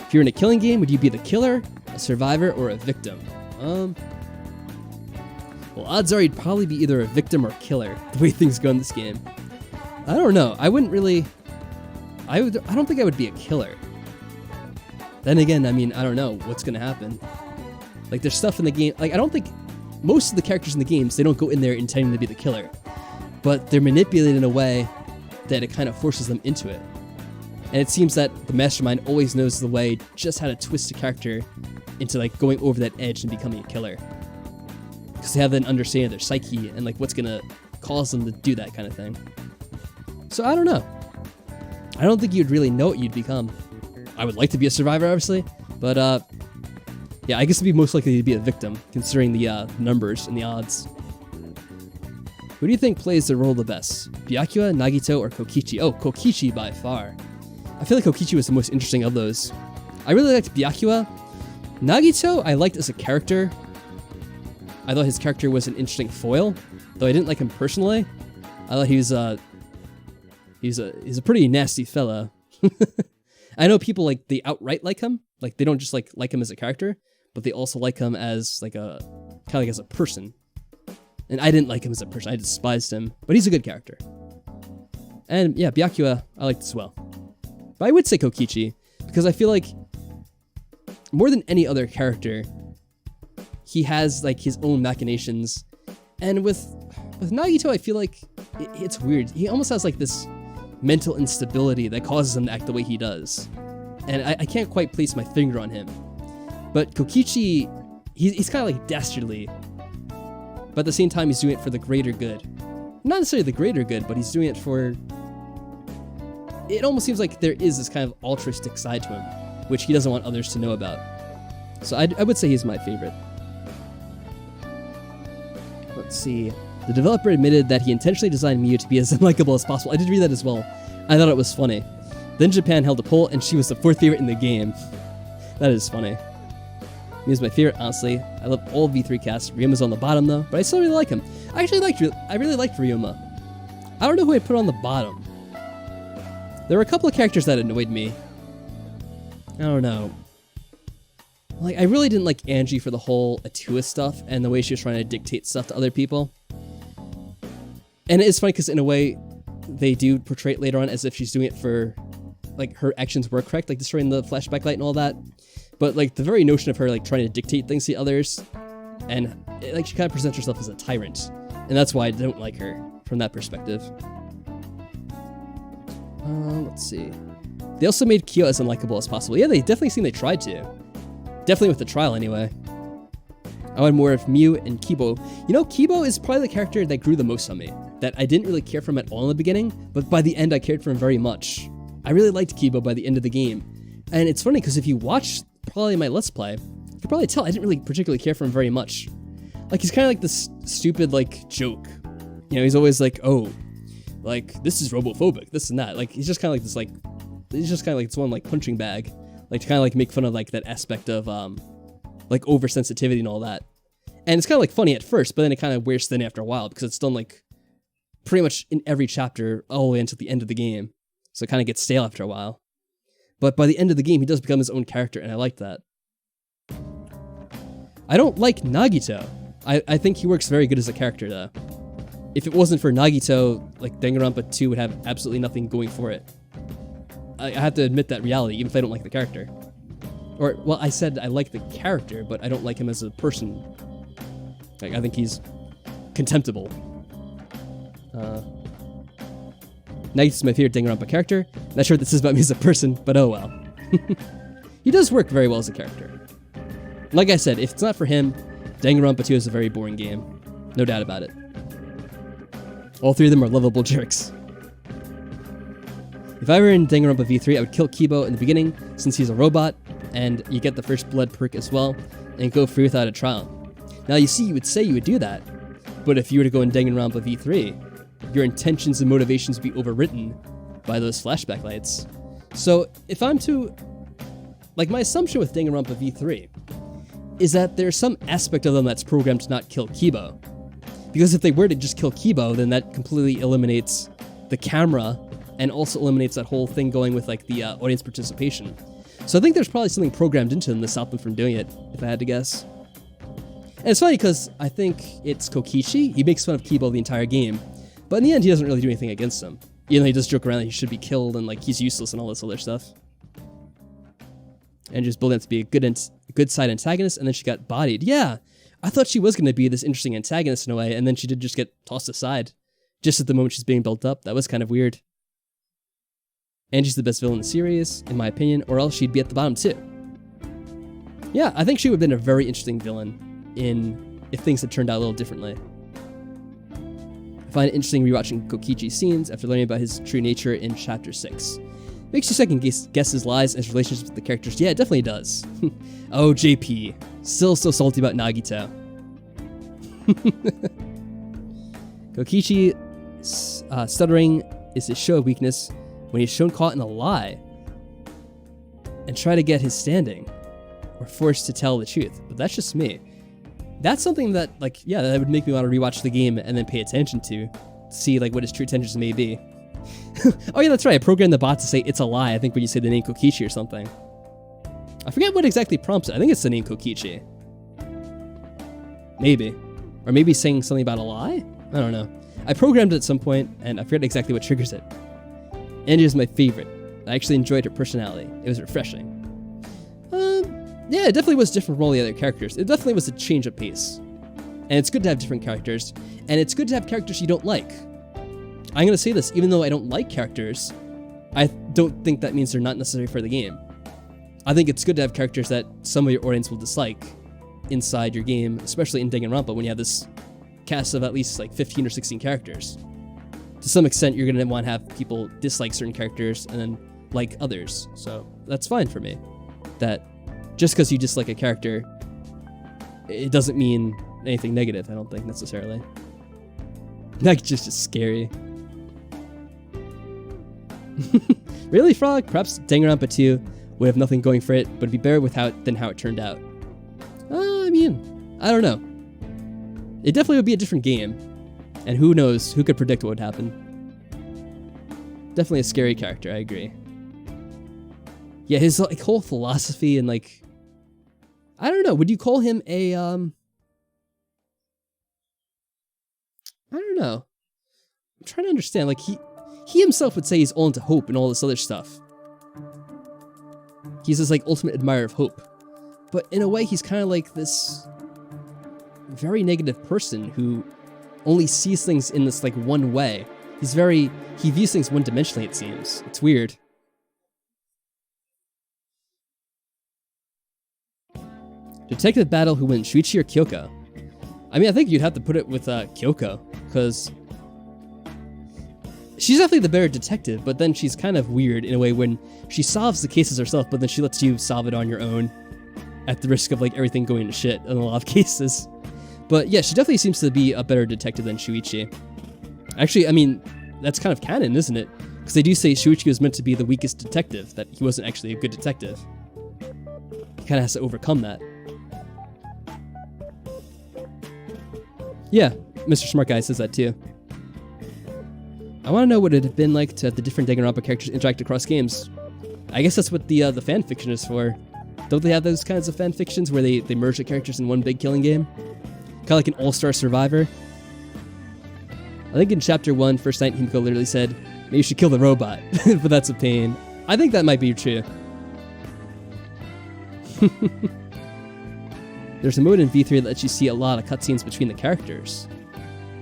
If you're in a killing game, would you be the killer, a survivor, or a victim? Well, odds are you'd probably be either a victim or killer, the way things go in this game. I don't know. I wouldn't really... I don't think I would be a killer. Then again, I mean, I don't know what's gonna happen. Like, there's stuff in the game... Like, I don't think... Most of the characters in the games, they don't go in there intending to be the killer. But they're manipulated in a way that it kind of forces them into it. And it seems that the mastermind always knows the way, just how to twist a character into, like, going over that edge and becoming a killer. Because they have an understanding of their psyche and, like, what's gonna cause them to do that kind of thing. So, I don't know. I don't think you'd really know what you'd become. I would like to be a survivor, obviously, but, yeah, I guess it'd be most likely to be a victim, considering the, numbers and the odds. Who do you think plays the role the best? Byakuya, Nagito, or Kokichi? Oh, Kokichi by far. I feel like Kokichi was the most interesting of those. I really liked Byakuya. Nagito, I liked as a character. I thought his character was an interesting foil, though I didn't like him personally. I thought he was, he's a pretty nasty fella. I know people, like, they outright like him. Like, they don't just, like him as a character, but they also like him as, like, kind of like as a person. And I didn't like him as a person. I despised him. But he's a good character. And yeah, Byakuya, I liked as well. But I would say Kokichi, because I feel like more than any other character, he has, like, his own machinations. And with Nagito, I feel like it's weird. He almost has, like, this mental instability that causes him to act the way he does. And I can't quite place my finger on him. But Kokichi, he's kind of, like, dastardly. But at the same time, he's doing it for the greater good. Not necessarily the greater good, but he's doing it for... It almost seems like there is this kind of altruistic side to him, which he doesn't want others to know about. So I would say he's my favorite. Let's see. The developer admitted that he intentionally designed Miyu to be as unlikable as possible. I did read that as well. I thought it was funny. Then Japan held a poll, and she was the 4th favorite in the game. That is funny. Miyu's my favorite, honestly. I love all V3 casts. Ryuma's on the bottom, though, but I still really like him. I really liked Ryuma. I don't know who I put on the bottom. There were a couple of characters that annoyed me. I don't know. Like, I really didn't like Angie for the whole Atua stuff and the way she was trying to dictate stuff to other people. And it's funny because in a way, they do portray it later on as if she's doing it for, like, her actions were correct, like destroying the flashback light and all that. But, like, the very notion of her, like, trying to dictate things to others, and, like, she kind of presents herself as a tyrant. And that's why I don't like her, from that perspective. Let's see. They also made Kyo as unlikable as possible. Yeah, they definitely seem they tried to. Definitely with the trial, anyway. I wanted more of Miyu and Kibo. You know, Kibo is probably the character that grew the most on me. That I didn't really care for him at all in the beginning, but by the end I cared for him very much. I really liked Kibo by the end of the game. And it's funny, because if you watch probably my Let's Play, you can probably tell I didn't really particularly care for him very much. Like, he's kind of like this stupid, like, joke. You know, he's always like, oh, like, this is robophobic, this and that. Like, he's just kind of like this, like, he's just kind of like this one, like, punching bag. Like, to kind of, like, make fun of, like, that aspect of, like, oversensitivity and all that. And it's kind of, like, funny at first, but then it kind of wears thin after a while, because it's done, like, pretty much in every chapter all the way until the end of the game. So it kind of gets stale after a while. But by the end of the game, he does become his own character, and I like that. I don't like Nagito. I think he works very good as a character, though. if it wasn't for Nagito, like Danganronpa 2 would have absolutely nothing going for it. I have to admit that reality, even if I don't like the character. Or, well, I said I like the character, but I don't like him as a person. Like, I think he's contemptible. Nagito's my favorite Danganronpa character. Not sure what this is about me as a person, but oh well. He does work very well as a character. Like I said, if it's not for him, Danganronpa 2 is a very boring game. No doubt about it. All three of them are lovable jerks. If I were in Danganronpa V3, I would kill Kibo in the beginning, since he's a robot, and you get the first blood perk as well, and go free without a trial. Now you see, you would say you would do that, but if you were to go in Danganronpa V3, your intentions and motivations would be overwritten by those flashback lights. So if I'm to... Like, my assumption with Danganronpa V3 is that there's some aspect of them that's programmed to not kill Kibo. Because if they were to just kill Kibo, then that completely eliminates the camera and also eliminates that whole thing going with like the audience participation. So I think there's probably something programmed into them to stop them from doing it, if I had to guess. And it's funny because I think it's Kokichi. He makes fun of Kibo the entire game, but in the end he doesn't really do anything against him. You know, he does joke around that he should be killed and like he's useless and all this other stuff. And just building up to be a good side antagonist, and then she got bodied. Yeah, I thought she was going to be this interesting antagonist in a way, and then she did just get tossed aside. Just at the moment she's being built up. That was kind of weird. Angie's the best villain in the series, in my opinion, or else she'd be at the bottom too. Yeah, I think she would have been a very interesting villain if things had turned out a little differently. I find it interesting rewatching Kokichi's scenes after learning about his true nature in Chapter 6. Makes you second guess his lies and his relationships with the characters. Yeah, it definitely does. Oh, JP. Still so salty about Nagito. Kokichi stuttering is his show of weakness when he's shown caught in a lie and try to get his standing or forced to tell the truth. But that's just me. That's something that, like, yeah, that would make me want to rewatch the game and then pay attention to see, like, what his true intentions may be. Oh yeah, that's right. I programmed the bot to say it's a lie, I think, when you say the name Kokichi or something. I forget what exactly prompts it. I think it's the name Kokichi. Maybe. Or maybe saying something about a lie? I don't know. I programmed it at some point, and I forget exactly what triggers it. Angie is my favorite. I actually enjoyed her personality. It was refreshing. Yeah, it definitely was different from all the other characters. It definitely was a change of pace. And it's good to have different characters, and it's good to have characters you don't like. I'm going to say this, even though I don't like characters, I don't think that means they're not necessary for the game. I think it's good to have characters that some of your audience will dislike inside your game, especially in Danganronpa when you have this cast of at least like 15 or 16 characters. To some extent, you're going to want to have people dislike certain characters and then like others. So that's fine for me. That just because you dislike a character, it doesn't mean anything negative, I don't think, necessarily. That's just scary. Really, Frog? Perhaps Danganronpa 2 would have nothing going for it, but it'd be better than how it turned out. I mean, I don't know. It definitely would be a different game. And who knows, who could predict what would happen. Definitely a scary character, I agree. Yeah, his like whole philosophy and like... I don't know, would you call him a, I don't know. I'm trying to understand, like, he himself would say he's all into hope and all this other stuff. He's this, like, ultimate admirer of hope. But in a way, he's kind of like this very negative person who only sees things in this, like, one way. He views things one-dimensionally, it seems. It's weird. Detective battle, who wins, Shuichi or Kyoko? I mean, I think you'd have to put it with Kyoko, because she's definitely the better detective, but then she's kind of weird in a way when she solves the cases herself, but then she lets you solve it on your own at the risk of like everything going to shit in a lot of cases. But yeah, she definitely seems to be a better detective than Shuichi. Actually, I mean, that's kind of canon, isn't it? Because they do say Shuichi was meant to be the weakest detective, that he wasn't actually a good detective. He kind of has to overcome that. Yeah, Mr. Smart Guy says that too. I want to know what it'd have been like to have the different Danganronpa characters interact across games. I guess that's what the fan fiction is for. Don't they have those kinds of fan fictions where they merge the characters in one big killing game? Kind of like an all-star Survivor. think in chapter 1, first night, Himiko literally said, maybe you should kill the robot, but that's a pain. I think that might be true. There's a mode in V3 that lets you see a lot of cutscenes between the characters.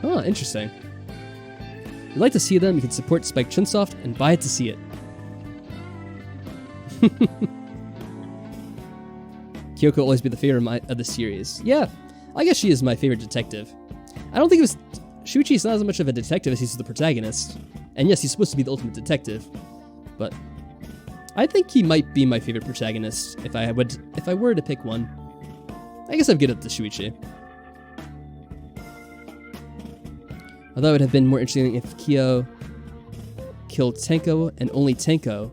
Oh, interesting. If you'd like to see them, you can support Spike Chunsoft and buy it to see it. Kyoko will always be the favorite of the series. Yeah, I guess she is my favorite detective. I don't think it was... Shuichi's not as much of a detective as he's the protagonist. And yes, he's supposed to be the ultimate detective. But I think he might be my favorite protagonist if I were to pick one. I guess I'd give it to Shuichi. Although it would have been more interesting if Kyo killed Tenko and only Tenko,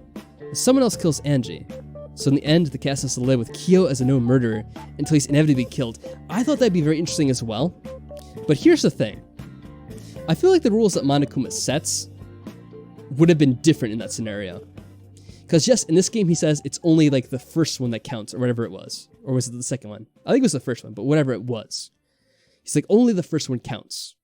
someone else kills Angie. So in the end, the cast has to live with Kyo as a known murderer until he's inevitably killed. I thought that'd be very interesting as well. But here's the thing. I feel like the rules that Monokuma sets would have been different in that scenario. Because yes, in this game he says it's only like the first one that counts, or whatever it was. Or was it the second one? I think it was the first one, but whatever it was. He's like, only the first one counts.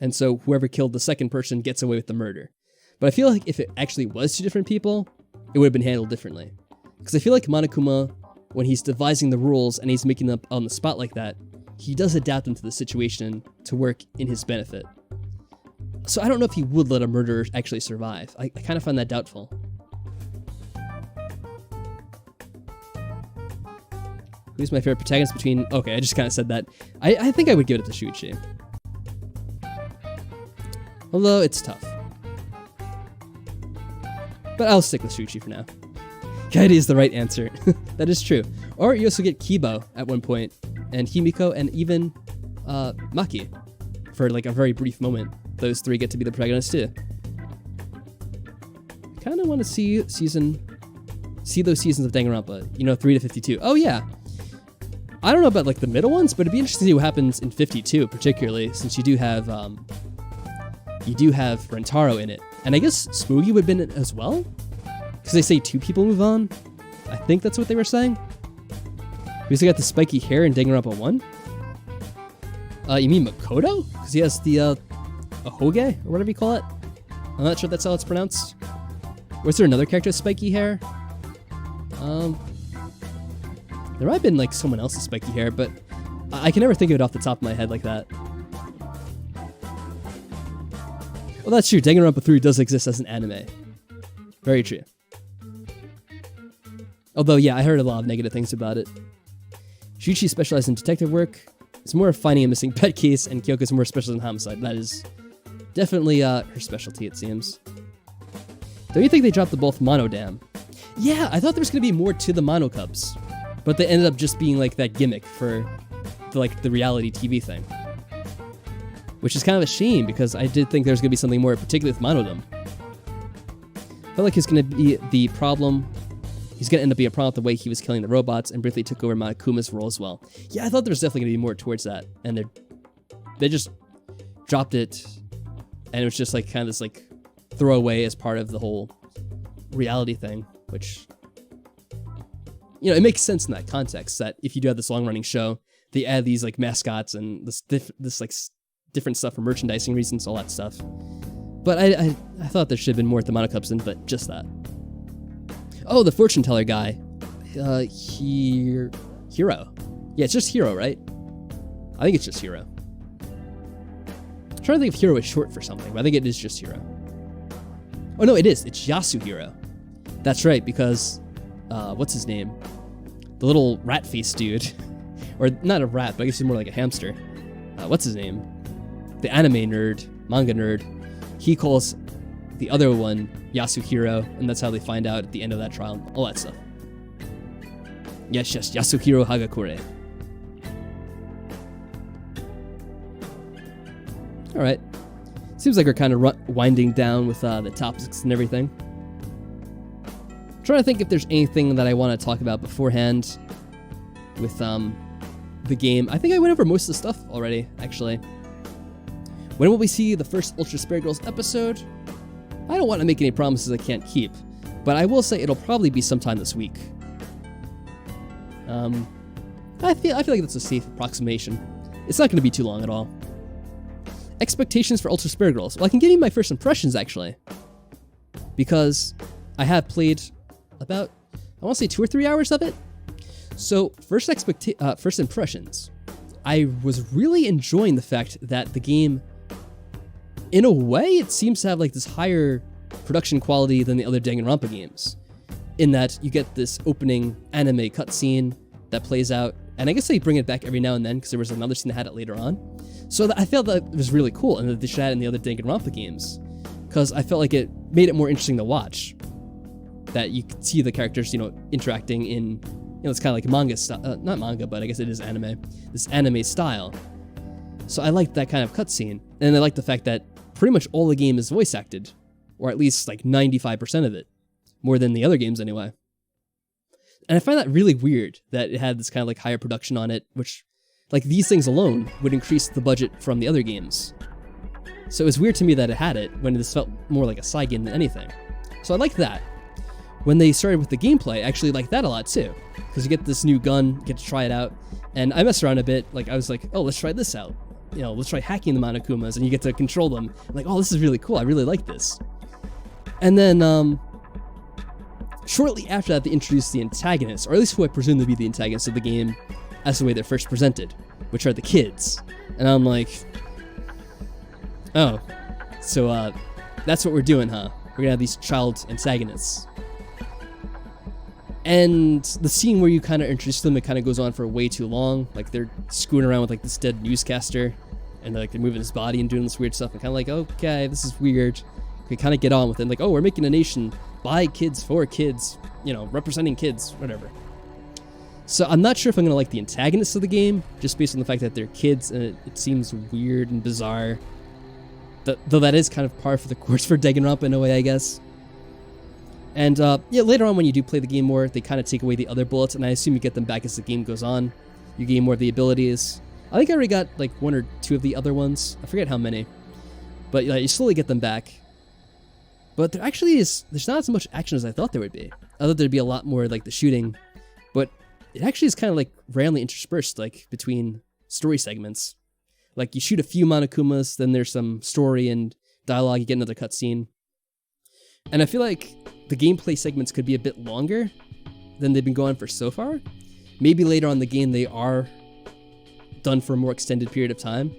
And so whoever killed the second person gets away with the murder. But I feel like if it actually was two different people, it would have been handled differently. Because I feel like Monokuma, when he's devising the rules and he's making them on the spot like that, he does adapt them to the situation to work in his benefit. So I don't know if he would let a murderer actually survive. I kind of find that doubtful. Who's my favorite protagonist between... Okay, I just kind of said that. I think I would give it to Shuichi. Although, it's tough. But I'll stick with Shuichi for now. Kaede is the right answer. That is true. Or you also get Kibo at one point, and Himiko, and even Maki. For like a very brief moment. Those three get to be the protagonists too. I kind of want to see those seasons of Danganronpa. You know, 3 to 52. Oh yeah. I don't know about like the middle ones, but it'd be interesting to see what happens in 52, particularly since you do have Rentaro in it, and I guess Smoogie would have been in it as well, because they say 2 people move on. I think that's what they were saying. We also got the spiky hair in Danganronpa 1. You mean Makoto? Because he has the Ahoge, or whatever you call it. I'm not sure that's how it's pronounced. Was there another character with spiky hair? There might have been like someone else's spiky hair, but I can never think of it off the top of my head like that. Well, that's true. Danganronpa 3 does exist as an anime. Very true. Although, yeah, I heard a lot of negative things about it. Shuichi specializes in detective work. It's more of finding a missing pet case, and Kyoko's more specialized in homicide. That is definitely her specialty, it seems. Don't you think they dropped the both Mono Dam? Yeah, I thought there was going to be more to the Mono Cubs, but they ended up just being like that gimmick for the reality TV thing. Which is kind of a shame, because I did think there was going to be something more, particularly with Monodam. I felt like he's going to be the problem. He's going to end up being a problem with the way he was killing the robots, and briefly took over Monokuma's role as well. Yeah, I thought there was definitely going to be more towards that, and they just dropped it, and it was just like kind of this like throwaway as part of the whole reality thing, which, you know, it makes sense in that context, that if you do have this long-running show, they add these like mascots and this like different stuff for merchandising reasons, all that stuff. But I thought there should have been more at the Monocubs than but just that. Oh, the fortune teller guy. Hiro. Yeah, it's just Hiro, right? I think it's just Hiro. I'm trying to think if Hiro is short for something, but I think it is just Hiro. Oh no, it is. It's Yasuhiro. That's right, because what's his name? The little rat-faced dude. Or not a rat, but I guess he's more like a hamster. What's his name? The anime nerd, manga nerd. He calls the other one Yasuhiro, and that's how they find out at the end of that trial. All that stuff. Yes, Yasuhiro Hagakure. Alright. Seems like we're kind of winding down with the topics and everything. I'm trying to think if there's anything that I want to talk about beforehand with the game. I think I went over most of the stuff already, actually. When will we see the first Ultra Spare Girls episode? I don't want to make any promises I can't keep, but I will say it'll probably be sometime this week. I feel like that's a safe approximation. It's not going to be too long at all. expectations for Ultra Spirit Girls. Well, I can give you my first impressions, actually. Because I have played about, I want to say 2 or 3 hours of it. So, first impressions. I was really enjoying the fact that the game, in a way, it seems to have like this higher production quality than the other Danganronpa games. In that you get this opening anime cutscene that plays out, and I guess they bring it back every now and then because there was another scene that had it later on. So I felt that it was really cool, and that they should add it in the other Danganronpa games, because I felt like it made it more interesting to watch. That you could see the characters, interacting in, it's kind of like manga style, not manga, but I guess it is anime. This anime style. So I liked that kind of cutscene, and I liked the fact that pretty much all the game is voice acted, or at least like 95% of it, more than the other games anyway. And I find that really weird that it had this kind of like higher production on it, which, like, these things alone would increase the budget from the other games. So it was weird to me that it had it when this felt more like a side game than anything. So I liked that. When they started with the gameplay, I actually liked that a lot too, because you get this new gun, get to try it out, and I messed around a bit. Like, I was like, oh, let's try this out. Let's try hacking the Monokumas, and you get to control them. I'm like, oh, this is really cool. I really like this. And then, shortly after that, they introduced the antagonists, or at least who I presume to be the antagonists of the game, as the way they're first presented, which are the kids. And I'm like, oh, so that's what we're doing, huh? We're gonna have these child antagonists. And the scene where you kind of introduce them, it kind of goes on for way too long. Like, they're screwing around with like this dead newscaster, and they're moving his body and doing this weird stuff. And kind of like, okay, this is weird. We kind of get on with it. Like, oh, we're making a nation by kids for kids, representing kids, whatever. So I'm not sure if I'm gonna like the antagonists of the game, just based on the fact that they're kids, and it seems weird and bizarre. Though that is kind of par for the course for Danganronpa in a way, I guess. And later on when you do play the game more, they kind of take away the other bullets, and I assume you get them back as the game goes on. You gain more of the abilities. I think I already got like 1 or 2 of the other ones. I forget how many. But you slowly get them back. But there's not as much action as I thought there would be. I thought there'd be a lot more like the shooting. But it actually is kind of like randomly interspersed, like between story segments. Like, you shoot a few Monokumas, then there's some story and dialogue, you get another cutscene. And I feel like the gameplay segments could be a bit longer than they've been going for so far. Maybe later on in the game they are done for a more extended period of time.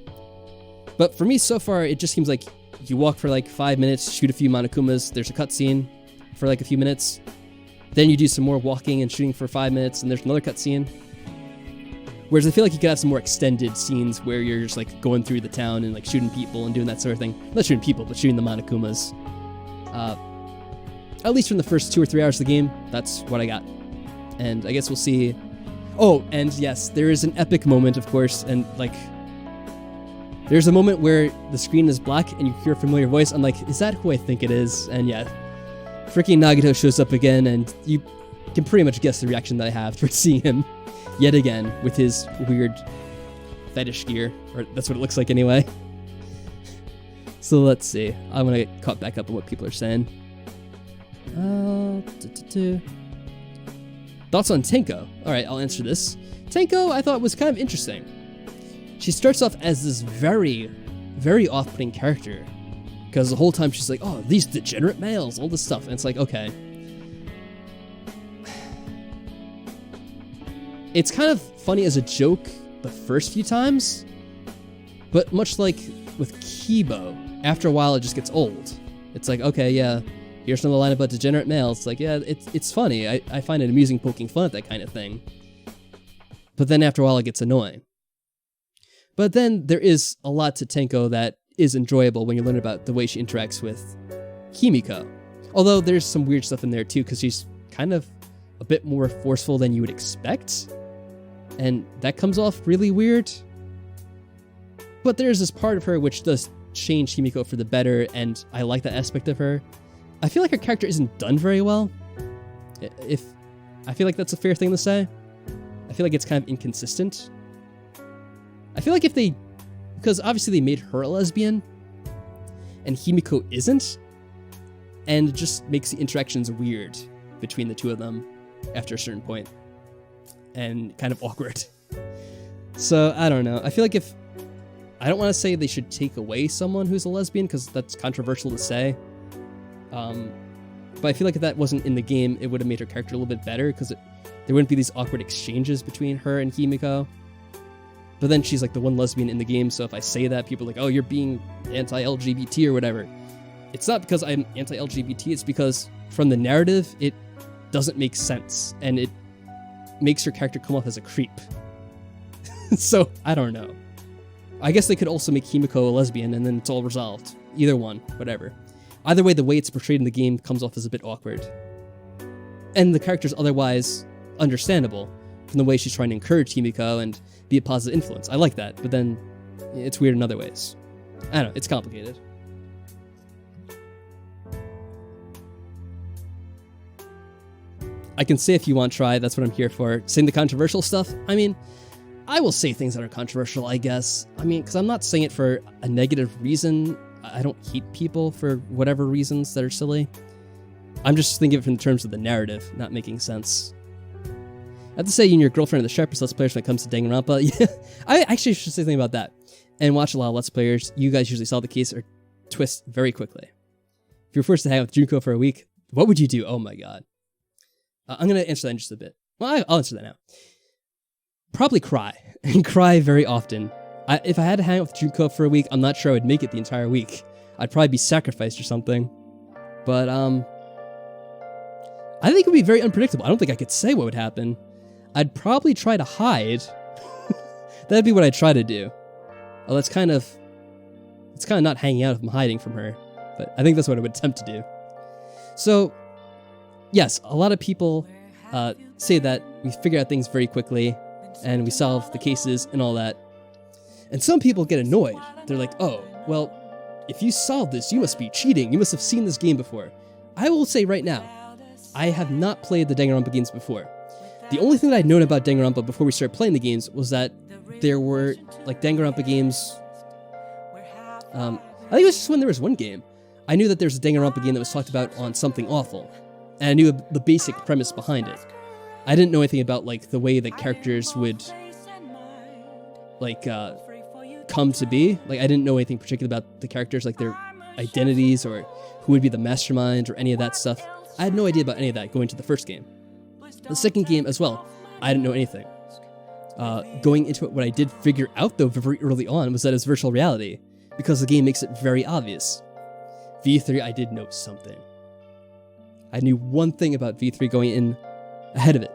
But for me, so far, it just seems like you walk for like 5 minutes, shoot a few Monokumas, there's a cutscene for like a few minutes. Then you do some more walking and shooting for 5 minutes, and there's another cutscene. Whereas I feel like you could have some more extended scenes where you're just like going through the town and like shooting people and doing that sort of thing. Not shooting people, but shooting the Monokumas. At least from the first 2 or 3 hours of the game, that's what I got. And I guess we'll see. Oh, and yes, there is an epic moment, of course, and like, there's a moment where the screen is black and you hear a familiar voice. I'm like, is that who I think it is? And yeah, freaking Nagito shows up again, and you can pretty much guess the reaction that I have towards seeing him yet again with his weird fetish gear, or that's what it looks like anyway. So let's see. I'm gonna get caught back up on what people are saying. Thoughts on Tenko? Alright, I'll answer this. Tenko, I thought, was kind of interesting. She starts off as this very, very off-putting character, because the whole time she's like, oh, these degenerate males, all this stuff, and it's like, okay. It's kind of funny as a joke the first few times, but much like with Kibo, after a while it just gets old. It's like, okay, yeah, here's another line about degenerate males. It's like, yeah, it's funny. I find it amusing poking fun at that kind of thing. But then after a while it gets annoying. But then there is a lot to Tenko that is enjoyable when you learn about the way she interacts with Kimiko. Although there's some weird stuff in there too, because she's kind of a bit more forceful than you would expect. And that comes off really weird. But there's this part of her which does change Kimiko for the better, and I like that aspect of her. I feel like her character isn't done very well. I feel like that's a fair thing to say. I feel like it's kind of inconsistent. I feel like because obviously they made her a lesbian, and Himiko isn't, and it just makes the interactions weird between the two of them after a certain point, and kind of awkward. So, I don't know. I feel like if I don't want to say they should take away someone who's a lesbian, because that's controversial to say. But I feel like if that wasn't in the game, it would have made her character a little bit better, because there wouldn't be these awkward exchanges between her and Himiko. But then she's like the one lesbian in the game, so if I say that, people are like, oh, you're being anti-LGBT or whatever. It's not because I'm anti-LGBT, it's because from the narrative, it doesn't make sense, and it makes her character come off as a creep. So, I don't know. I guess they could also make Himiko a lesbian, and then it's all resolved. Either one, whatever. Either way, the way it's portrayed in the game comes off as a bit awkward. And the character's otherwise understandable, from the way she's trying to encourage Himiko and be a positive influence. I like that, but then it's weird in other ways. I don't know, it's complicated. I can say if you want, try, that's what I'm here for. Saying the controversial stuff, I mean, I will say things that are controversial, I guess. I mean, because I'm not saying it for a negative reason. I don't hate people for whatever reasons that are silly. I'm just thinking of it in terms of the narrative not making sense. I have to say, you and your girlfriend are the sharpest Let's Players when it comes to Danganronpa. Yeah, I actually should say something about that. And watch a lot of Let's Players. You guys usually solve the case or twist very quickly. If you're forced to hang out with Junko for a week, what would you do? Oh my god. I'm going to answer that in just a bit. Well, I'll answer that now. Probably cry. And cry very often. If I had to hang out with Junko for a week, I'm not sure I would make it the entire week. I'd probably be sacrificed or something. But, I think it would be very unpredictable. I don't think I could say what would happen. I'd probably try to hide. That'd be what I'd try to do. Well, it's kind of not hanging out if I'm hiding from her. But I think that's what I would attempt to do. So, yes, a lot of people say that we figure out things very quickly, and we solve the cases and all that. And some people get annoyed. They're like, oh, well, if you solved this, you must be cheating. You must have seen this game before. I will say right now, I have not played the Danganronpa games before. The only thing that I'd known about Danganronpa before we started playing the games was that there were, like, Danganronpa games. I think it was just when there was one game. I knew that there was a Danganronpa game that was talked about on Something Awful. And I knew the basic premise behind it. I didn't know anything about, like, the way the characters would, like, come to be. Like, I didn't know anything particular about the characters, like their identities or who would be the mastermind or any of that stuff. I had no idea about any of that going to the first game. The second game as well, I didn't know anything. Going into it, what I did figure out, though, very early on was that it's virtual reality, because the game makes it very obvious. V3, I did know something. I knew one thing about V3 going in ahead of it.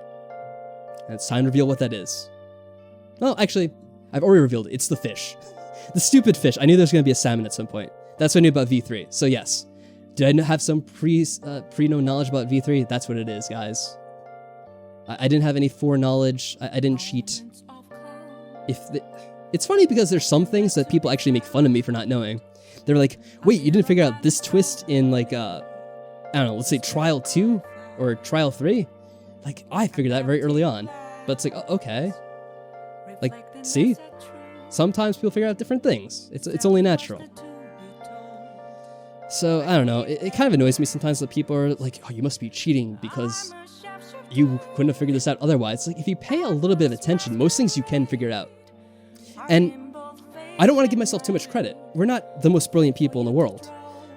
And it's time to reveal what that is. Well, actually, I've already revealed it. It's the fish. The stupid fish. I knew there was going to be a salmon at some point. That's what I knew about V3. So yes. Did I have some pre-known knowledge about V3? That's what it is, guys. I didn't have any foreknowledge. I didn't cheat. It's funny because there's some things that people actually make fun of me for not knowing. They're like, wait, you didn't figure out this twist in, like, I don't know, let's say Trial 2 or Trial 3? Like, I figured that very early on. But it's like, oh, okay. Like, see? Sometimes people figure out different things. It's only natural. So, I don't know. It kind of annoys me sometimes that people are like, oh, you must be cheating because you couldn't have figured this out otherwise. It's like, if you pay a little bit of attention, most things you can figure out. And I don't want to give myself too much credit. We're not the most brilliant people in the world.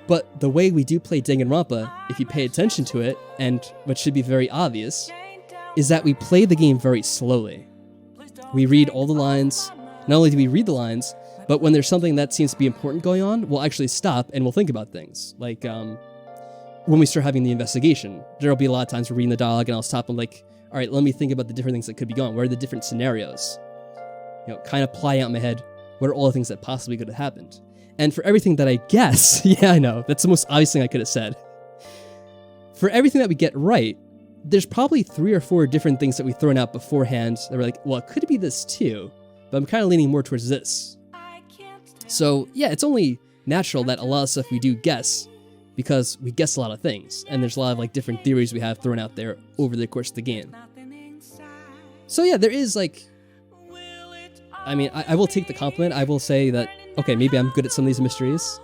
But the way we do play Danganronpa, if you pay attention to it, and what should be very obvious, is that we play the game very slowly. We read all the lines. Not only do we read the lines, but when there's something that seems to be important going on, we'll actually stop and we'll think about things. Like, when we start having the investigation, there'll be a lot of times we're reading the dialogue and I'll stop and like, all right, let me think about the different things that could be going. What are the different scenarios? You know, kind of ply out in my head, what are all the things that possibly could have happened? And for everything that I guess, yeah, I know, that's the most obvious thing I could have said. For everything that we get right, there's probably 3 or 4 different things that we've thrown out beforehand that we're like, well, it could be this too, but I'm kind of leaning more towards this. So, yeah, it's only natural that a lot of stuff we do guess, because we guess a lot of things, and there's a lot of like different theories we have thrown out there over the course of the game. So yeah, there is like, I mean, I will take the compliment. I will say that, okay, maybe I'm good at some of these mysteries,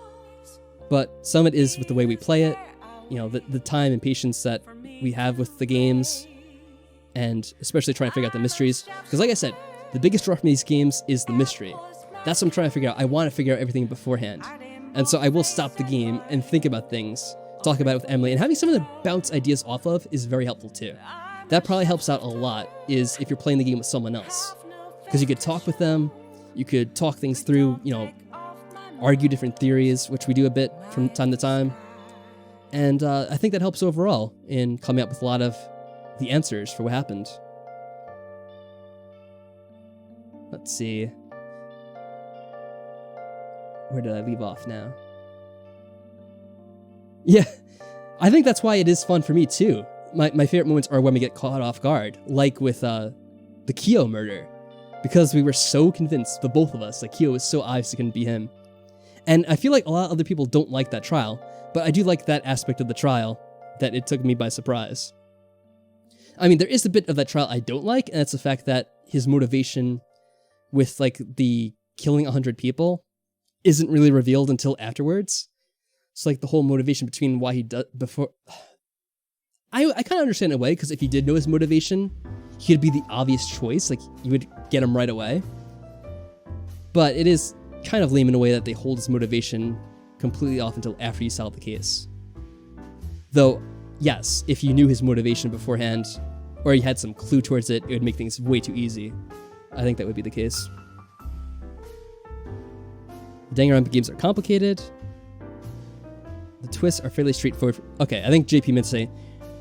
but some of it is with the way we play it, you know, the time and patience that we have with the games, and especially trying to figure out the mysteries. Because like I said, the biggest draw from these games is the mystery. That's what I'm trying to figure out. I want to figure out everything beforehand. And so I will stop the game and think about things, talk about it with Emily, and having someone to bounce ideas off of is very helpful too. That probably helps out a lot is if you're playing the game with someone else. Because you could talk with them, you could talk things through, argue different theories, which we do a bit from time to time. And I think that helps overall in coming up with a lot of the answers for what happened. Let's see. Where did I leave off now? Yeah, I think that's why it is fun for me too. My favorite moments are when we get caught off guard, like with the Kyo murder. Because we were so convinced, the both of us, that Kyo was so obvious it couldn't be him. And I feel like a lot of other people don't like that trial, but I do like that aspect of the trial, that it took me by surprise. I mean, there is a bit of that trial I don't like, and that's the fact that his motivation with, like, the killing 100 people isn't really revealed until afterwards. It's like the whole motivation between why he does before. I kind of understand in a way, because if he did know his motivation, he'd be the obvious choice. Like, you would get him right away. But it is kind of lame in a way that they hold his motivation completely off until after you solve the case. Though, yes, if you knew his motivation beforehand, or you had some clue towards it, it would make things way too easy. I think that would be the case. The Danganronpa games are complicated. The twists are fairly straightforward. Okay, I think JP meant to say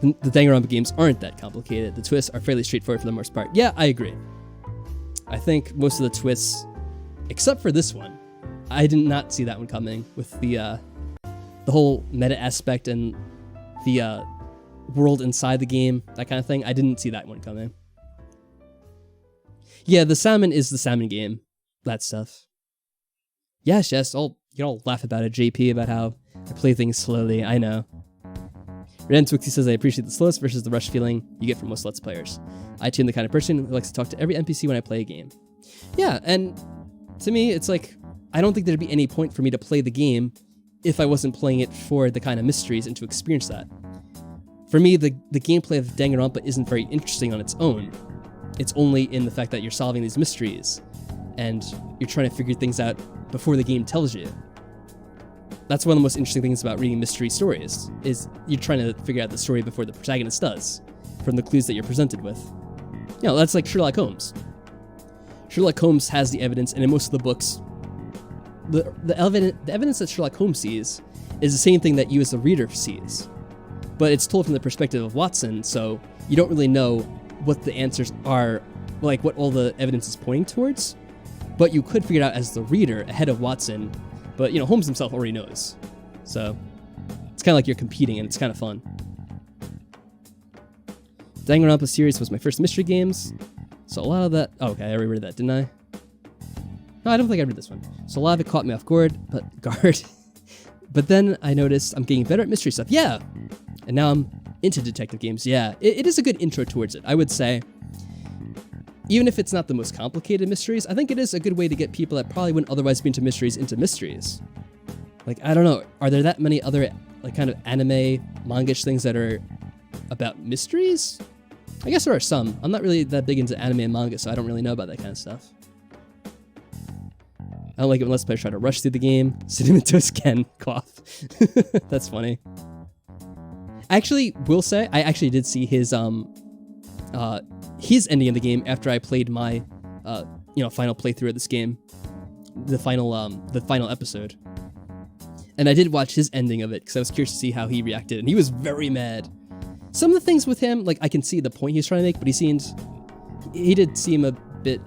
the Danganronpa games aren't that complicated. The twists are fairly straightforward for the most part. Yeah, I agree. I think most of the twists, except for this one, I did not see that one coming with the whole meta aspect and the world inside the game, that kind of thing. I didn't see that one coming. Yeah, the salmon is the salmon game. That stuff. Yes, you all laugh about it, JP, about how I play things slowly. I know. Ren Twixie says, I appreciate the slowness versus the rush feeling you get from most Let's Players. I too am the kind of person who likes to talk to every NPC when I play a game. Yeah, and to me, it's like, I don't think there'd be any point for me to play the game if I wasn't playing it for the kind of mysteries and to experience that. For me, the gameplay of Danganronpa isn't very interesting on its own. It's only in the fact that you're solving these mysteries, and you're trying to figure things out before the game tells you. That's one of the most interesting things about reading mystery stories, is you're trying to figure out the story before the protagonist does, from the clues that you're presented with. That's like Sherlock Holmes. Sherlock Holmes has the evidence, and in most of the books, the evidence that Sherlock Holmes sees is the same thing that you as the reader sees. But it's told from the perspective of Watson, so you don't really know what the answers are, like what all the evidence is pointing towards. But you could figure it out as the reader ahead of Watson, but Holmes himself already knows. So it's kind of like you're competing, and it's kind of fun. Danganronpa series was my first mystery games, so a lot of that... Oh, okay, I already read that, didn't I? No, I don't think I read this one. So a lot of it caught me off guard, but then I noticed I'm getting better at mystery stuff. Yeah! And now I'm into detective games. Yeah, it is a good intro towards it, I would say. Even if it's not the most complicated mysteries, I think it is a good way to get people that probably wouldn't otherwise be into mysteries. Like, I don't know, are there that many other, like, kind of anime, manga-ish things that are about mysteries? I guess there are some. I'm not really that big into anime and manga, so I don't really know about that kind of stuff. I don't like it when Let's Players try to rush through the game. Cinnamon Toast Ken, cough. That's funny. I actually will say, I actually did see his ending of the game after I played my, final playthrough of this game, the final episode, and I did watch his ending of it because I was curious to see how he reacted, and he was very mad. Some of the things with him, like I can see the point he's trying to make, but he did seem a bit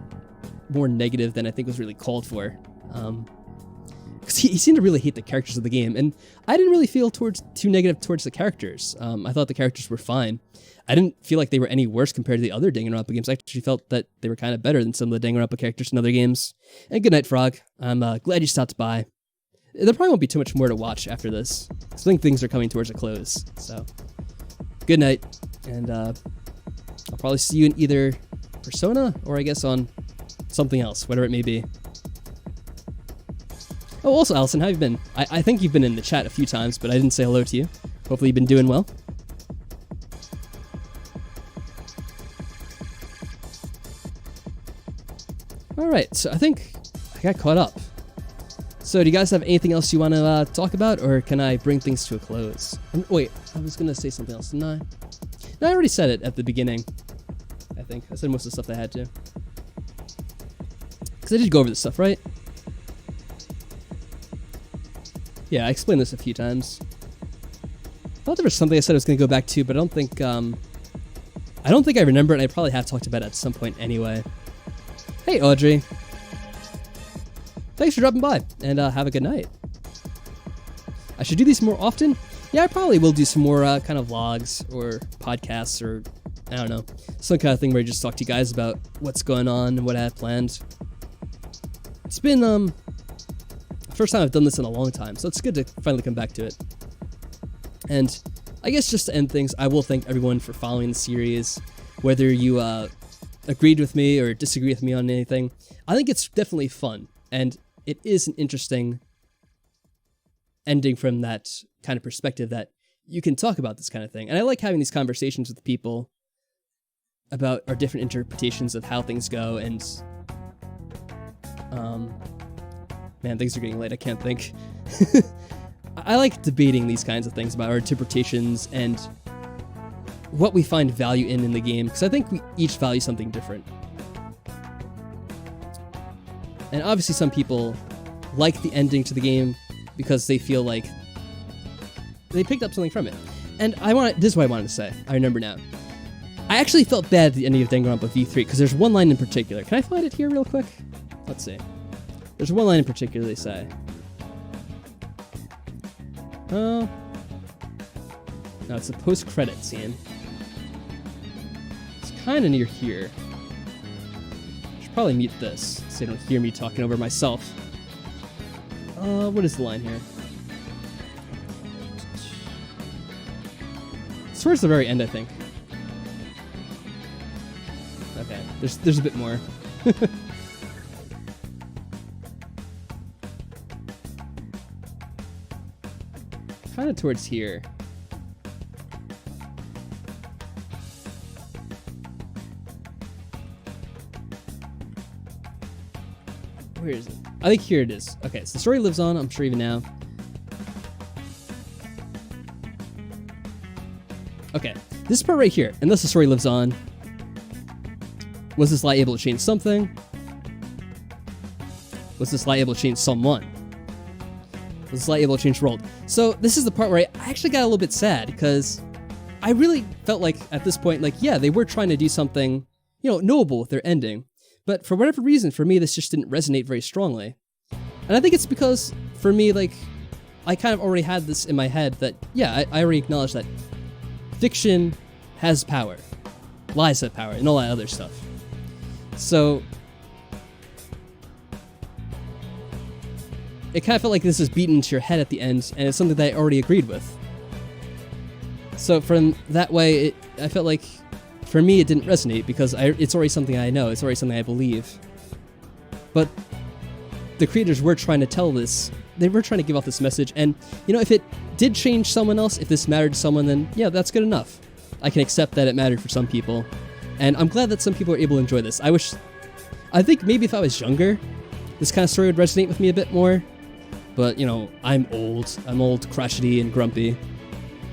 more negative than I think was really called for. Because he seemed to really hate the characters of the game, and I didn't really feel too negative towards the characters. I thought the characters were fine. I didn't feel like they were any worse compared to the other Danganronpa games. I actually felt that they were kind of better than some of the Danganronpa characters in other games. And good night, Frog. I'm glad you stopped by. There probably won't be too much more to watch after this. I think things are coming towards a close. So, good night, and I'll probably see you in either Persona or I guess on something else, whatever it may be. Oh, also, Allison, how have you been? I think you've been in the chat a few times, but I didn't say hello to you. Hopefully you've been doing well. Alright, so I think I got caught up. So, do you guys have anything else you want to talk about, or can I bring things to a close? Wait, I was going to say something else, didn't I? No, I already said it at the beginning, I think. I said most of the stuff I had to. Because I did go over this stuff, right? Yeah, I explained this a few times. I thought there was something I said I was going to go back to, but I don't think I remember it, and I probably have talked about it at some point anyway. Hey, Audrey. Thanks for dropping by, and have a good night. I should do these more often? Yeah, I probably will do some more kind of vlogs or podcasts or, I don't know, some kind of thing where I just talk to you guys about what's going on and what I have planned. It's been the first time I've done this in a long time, so it's good to finally come back to it. And I guess just to end things, I will thank everyone for following the series, whether you agreed with me or disagree with me on anything. I think it's definitely fun, and it is an interesting ending from that kind of perspective that you can talk about this kind of thing. And I like having these conversations with people about our different interpretations of how things go, and man, things are getting late, I can't think. I like debating these kinds of things about our interpretations and what we find value in the game, because I think we each value something different. And obviously some people like the ending to the game because they feel like they picked up something from it. And this is what I wanted to say, I remember now. I actually felt bad at the ending of Danganronpa V3 because there's one line in particular. Can I find it here real quick? Let's see. There's one line in particular they say. No, it's a post-credit scene. It's kind of near here. I should probably mute this so you don't hear me talking over myself. What is the line here? It's towards the very end, I think. Okay, there's a bit more. Kind of towards here. Where is it? I think here it is. Okay, so the story lives on, I'm sure even now. Okay, this part right here, unless the story lives on. Was this lie able to change something? Was this lie able to change someone? Was this lie able to change the world? So this is the part where I actually got a little bit sad because I really felt like at this point, like, yeah, they were trying to do something, knowable with their ending. But for whatever reason, for me, this just didn't resonate very strongly. And I think it's because, for me, like, I kind of already had this in my head that, yeah, I already acknowledged that fiction has power. Lies have power, and all that other stuff. So it kind of felt like this was beaten into your head at the end, and it's something that I already agreed with. So from that way, I felt like, for me, it didn't resonate, because it's already something I know, it's already something I believe. But the creators were trying to tell this, they were trying to give off this message, and, if it did change someone else, if this mattered to someone, then, yeah, that's good enough. I can accept that it mattered for some people, and I'm glad that some people are able to enjoy this. I think maybe if I was younger, this kind of story would resonate with me a bit more. But, I'm old, crotchety, and grumpy.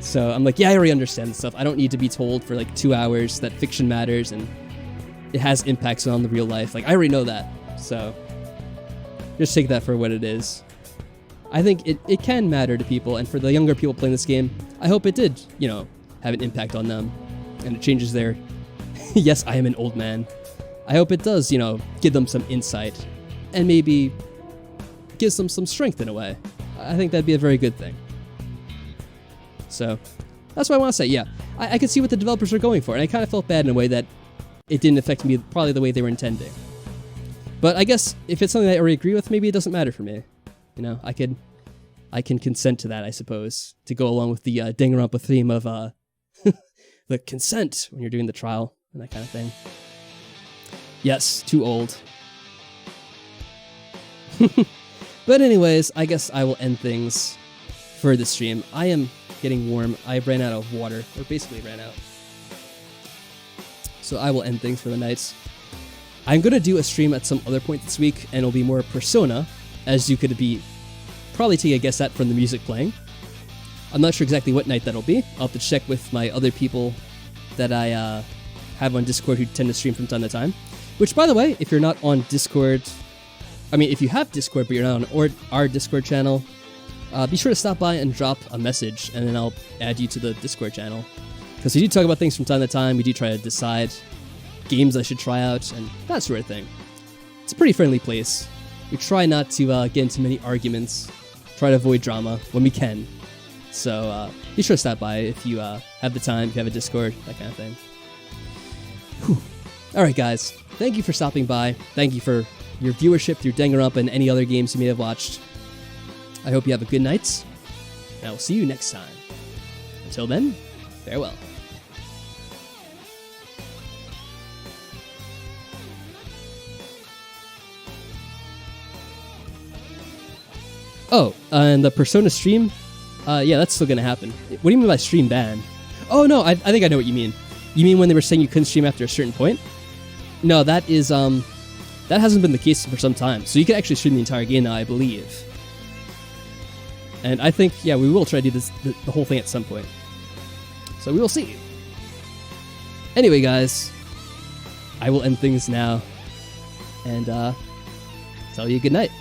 So I'm like, yeah, I already understand this stuff. I don't need to be told for like 2 hours that fiction matters and it has impacts on the real life. Like, I already know that. So just take that for what it is. I think it can matter to people, and for the younger people playing this game, I hope it did, have an impact on them, and it changes their, yes, I am an old man. I hope it does, give them some insight, and maybe gives them some strength in a way. I think that'd be a very good thing. So, that's what I want to say, yeah. I could see what the developers are going for, and I kind of felt bad in a way that it didn't affect me probably the way they were intending. But I guess if it's something that I already agree with, maybe it doesn't matter for me. I can consent to that, I suppose, to go along with the Danganronpa theme of the consent when you're doing the trial and that kind of thing. Yes, too old. But anyways, I guess I will end things for this stream. I am getting warm. I ran out of water, or basically ran out. So I will end things for the night. I'm gonna do a stream at some other point this week, and it'll be more Persona, as you could probably take a guess at from the music playing. I'm not sure exactly what night that'll be. I'll have to check with my other people that I have on Discord who tend to stream from time to time. Which, by the way, if you're not on Discord, if you have Discord but you're not on our Discord channel, be sure to stop by and drop a message, and then I'll add you to the Discord channel. Because we do talk about things from time to time. We do try to decide games I should try out and that sort of thing. It's a pretty friendly place. We try not to get into many arguments. Try to avoid drama when we can. So be sure to stop by if you have the time, if you have a Discord, that kind of thing. Whew. Alright guys, thank you for stopping by. Thank you for your viewership through Danganronpa and any other games you may have watched. I hope you have a good night, and I will see you next time. Until then, farewell. Oh, and the Persona stream? Yeah, that's still gonna happen. What do you mean by stream ban? Oh no, I think I know what you mean. You mean when they were saying you couldn't stream after a certain point? No, that is, that hasn't been the case for some time. So you can actually stream the entire game now, I believe. And I think, yeah, we will try to do this, the whole thing at some point. So we will see. Anyway, guys, I will end things now and tell you good night.